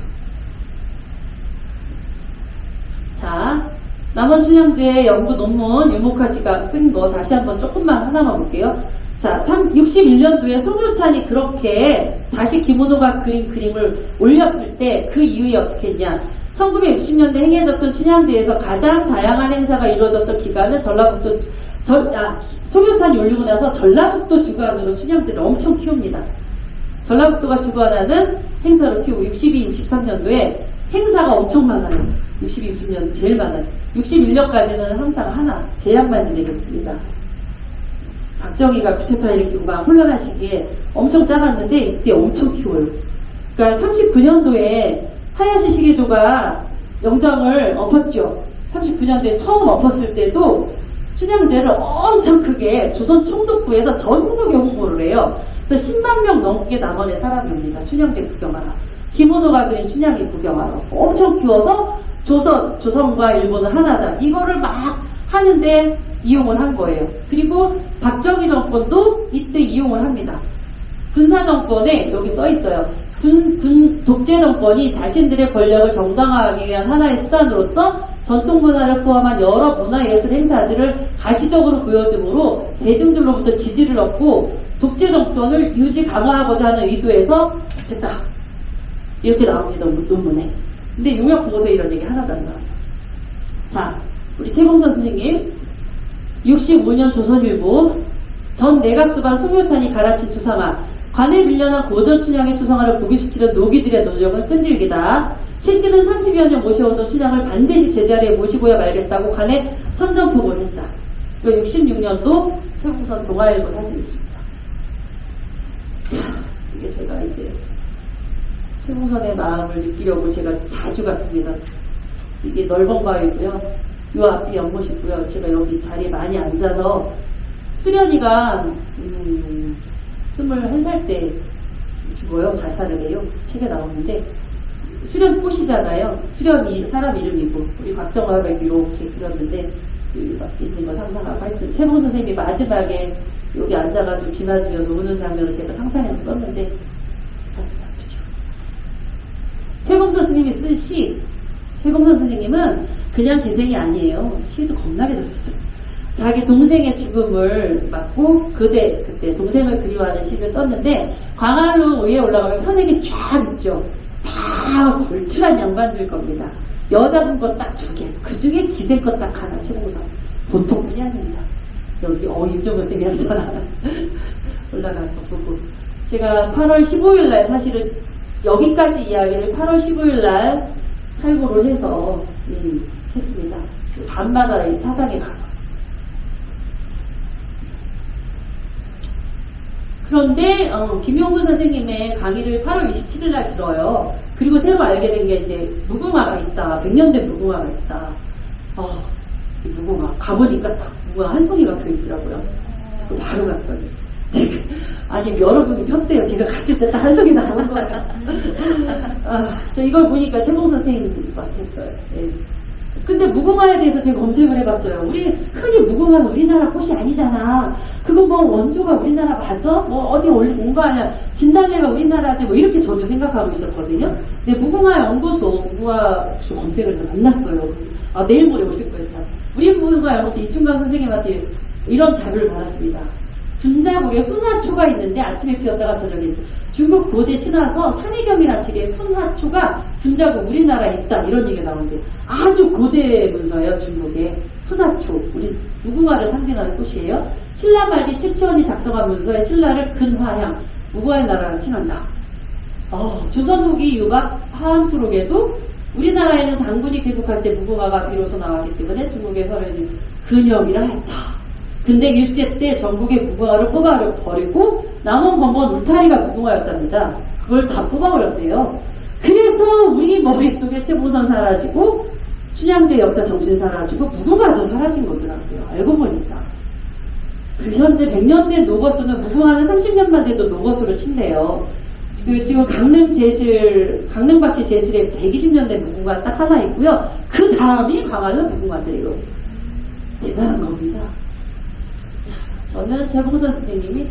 자, 남원춘향제 연구 논문 유목하 씨가 쓴 거 다시 한번 조금만 하나만 볼게요. 자, 61년도에 송효찬이 그렇게 다시 김은호가 그린 그림을 올렸을 때 그 이후에 어떻게 했냐. 1960년대 행해졌던 춘향제에서 가장 다양한 행사가 이루어졌던 기간은 송효찬이 올리고 나서 전라북도 주관으로 춘향제를 엄청 키웁니다. 전라북도가 주관하는 행사를 키우고 62, 63년도에 행사가 엄청 많아요. 62, 60년 제일 많아요. 61년까지는 항상 하나 제약만 지내겠습니다. 박정희가 쿠데타 일으키고 막 혼란한 시기에 엄청 작았는데 이때 엄청 키워요. 그러니까 39년도에 하야시 시계조가 영장을 엎었죠. 39년도에 처음 엎었을 때도 춘향제를 엄청 크게 조선 총독부에서 전국에 홍보를 해요. 그래서 10만 명 넘게 남원에 사람이 옵니다. 춘향제 구경하러. 김은호가 그린 춘향이 구경하러. 엄청 키워서 조선과 일본은 하나다. 이거를 막 하는데 이용을 한 거예요. 그리고 박정희 정권도 이때 이용을 합니다. 군사정권에 여기 써 있어요. 독재 정권이 자신들의 권력을 정당화하기 위한 하나의 수단으로서 전통문화를 포함한 여러 문화예술 행사들을 가시적으로 보여줌으로 대중들로부터 지지를 얻고 독재 정권을 유지 강화하고자 하는 의도에서 됐다. 이렇게 나옵니다. 논문에. 근데 용역보고서에 이런 얘기 하나도 안 나와요. 자, 우리 최봉선 선생님 65년 조선일보 전 내각수반 송효찬이 가라친 추상화 관에 밀려난 고전 춘향의 추상화를 보기시키는 노기들의 노력은 끈질기다. 최씨는 30여 년 모셔오던 춘향을 반드시 제자리에 모시고야 말겠다고 관에 선전포고를 했다. 이거 66년도 최봉선 동아일보 사진이십니다. 자, 이게 제가 이제 최봉선의 마음을 느끼려고 제가 자주 갔습니다. 이게 넓은바위고요. 요 앞이 연못이고요. 제가 여기 자리에 많이 앉아서 수련이가 21살 때 죽어요. 자살을 해요. 책에 나오는데 수련 꽃이잖아요. 수련이 사람 이름이고 우리 곽정화가 이렇게 그렸는데 있는 거 상상하고 하여튼 최봉 선생님이 마지막에 여기 앉아가지고 비 맞으면서 우는 장면을 제가 상상해서 썼는데 가슴이 아프죠. 최봉선 선생님이 쓴 시, 최봉선 선생님은 그냥 기생이 아니에요. 시도 겁나게 잘 썼어요. 자기 동생의 죽음을 맞고 그때 동생을 그리워하는 시를 썼는데 광안루 위에 올라가면 현액이 쫙 있죠. 다 걸출한 양반들 겁니다. 여자분 것 딱 2개. 그 중에 기생 것 딱 하나. 최봉선. 보통 분이 아닙니다. 여기 임종근 쌤이랑 저랑 올라가서 보고 제가 8월 15일 날 사실은 여기까지 이야기를 8월 15일 날 탈고를 해서 했습니다. 밤마다 이 사당에 가서. 그런데 김용구 선생님의 강의를 8월 27일 날 들어요. 그리고 새로 알게 된 게 이제 무궁화가 있다. 100년 된 무궁화가 있다. 이 무궁화 가보니까 딱 무궁화 한 송이가 펴 있더라고요. 그거 바로 갔더니 아니 여러 송이 폈대요. 제가 갔을 때 딱 한 송이 나온 거예요. 저 이걸 보니까 최봉 선생님 같았어요. 네. 근데 무궁화에 대해서 제가 검색을 해봤어요. 우리 흔히 무궁화는 우리나라 꽃이 아니잖아. 그거 뭐 원조가 우리나라 맞아? 뭐 어디 온 거 아니야? 진달래가 우리나라지? 뭐 이렇게 저도 생각하고 있었거든요. 근데 무궁화 연구소 무궁화 검색을 해서 만났어요. 내일 모레 오실 거예요. 참. 우리 무궁화 연구소 이충강 선생님한테 이런 자료를 받았습니다. 분자국에 훈화초가 있는데 아침에 피었다가 저녁에 중국 고대 신화서 산해경이라는 책에 훈화초가 분자국 우리나라에 있다 이런 얘기가 나오는데 아주 고대 문서예요. 중국에 훈화초 우리 무궁화를 상징하는 꽃이에요. 신라 말기 최치원이 작성한 문서에 신라를 근화향 무궁화의 나라를 칭한다. 조선 후기 유박 화암수록에도 우리나라에는 당군이 개국할 때 무궁화가 비로소 나왔기 때문에 중국의 혈연이 근역이라 했다. 근데 일제 때 전국의 무궁화를 뽑아버리고 남은 건건 울타리가 무궁화였답니다. 그걸 다 뽑아버렸대요. 그래서 우리 머릿속에 최봉선 사라지고 춘향제 역사 정신 사라지고 무궁화도 사라진 거더라고요. 알고 보니까. 그 현재 100년 된 노거수는 무궁화는 30년만 돼도 노거수로 친대요. 지금 강릉박씨 제실에 120년 된 무궁화 딱 하나 있고요. 그 다음이 광안루 무궁화들이에요. 대단한 겁니다. 저는 최봉선 선생님이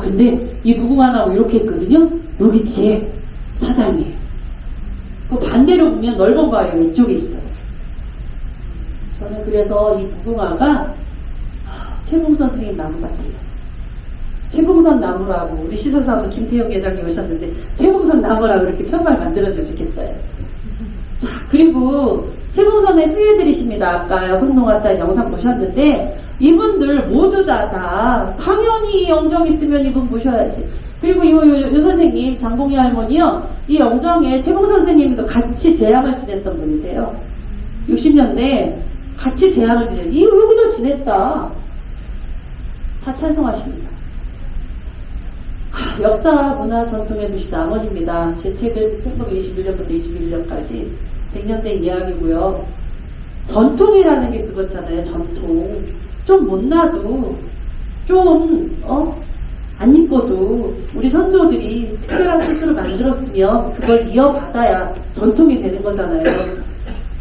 근데 이 무궁화나무 이렇게 했거든요. 여기 뒤에 사당이에요. 그 반대로 보면 넓은 바위가 이쪽에 있어요. 저는 그래서 이 무궁화가 최봉선 선생님 나무 같아요. 최봉선 나무라고 우리 시사사업소 김태형 회장님 오셨는데 최봉선 나무라고 이렇게 편말 만들어주면 좋겠어요. 자, 그리고 최봉선의 후예들이십니다. 아까 성농 왔다는 영상 보셨는데 이분들 모두 다 당연히 영정 있으면 이분 모셔야지. 그리고 요 선생님 장봉희 할머니요, 이 영정에 최봉선 선생님도 같이 재향을 지냈던 분이세요. 60년대 같이 재향을 지냈어요. 여기도 지냈다. 다 찬성하십니다. 역사, 문화, 전통의 도시 남원입니다. 제 책은 1921년부터 21년까지 100년 된 이야기고요. 전통이라는 게 그거잖아요. 전통. 좀 못나도 좀 안 이뻐도 우리 선조들이 특별한 뜻으로 만들었으면 그걸 이어받아야 전통이 되는 거잖아요.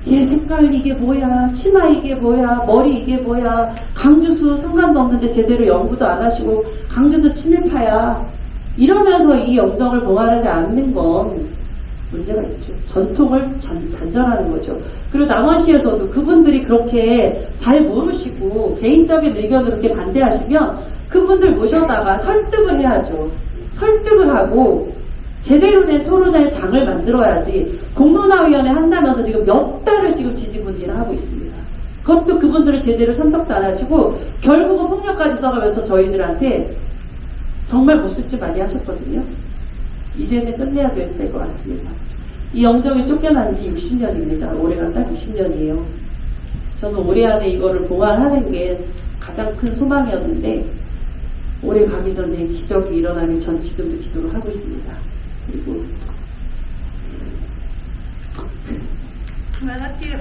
얘 색깔 이게 뭐야, 치마 이게 뭐야, 머리 이게 뭐야, 강주수 상관도 없는데 제대로 연구도 안 하시고 강주수 친일파야 이러면서 이 영정을 봉안하지 않는 건 문제가 있죠. 전통을 단절하는 거죠. 그리고 남원시에서도 그분들이 그렇게 잘 모르시고 개인적인 의견으로 이렇게 반대하시면 그분들 모셔다가 설득을 해야죠. 설득을 하고 제대로 된 토론자의 장을 만들어야지. 공론화위원회 한다면서 지금 몇 달을 지금 지지분이나 하고 있습니다. 그것도 그분들을 제대로 참석도 안 하시고 결국은 폭력까지 써가면서 저희들한테 정말 모습지 많이 하셨거든요. 이제는 끝내야 될 것 같습니다. 이 영정이 쫓겨난 지 60년입니다. 올해가 딱 60년이에요. 저는 올해 안에 이거를 봉안하는 게 가장 큰 소망이었는데 올해 가기 전에 기적이 일어나길 전 지금도 기도를 하고 있습니다. 그리고 그만할게요.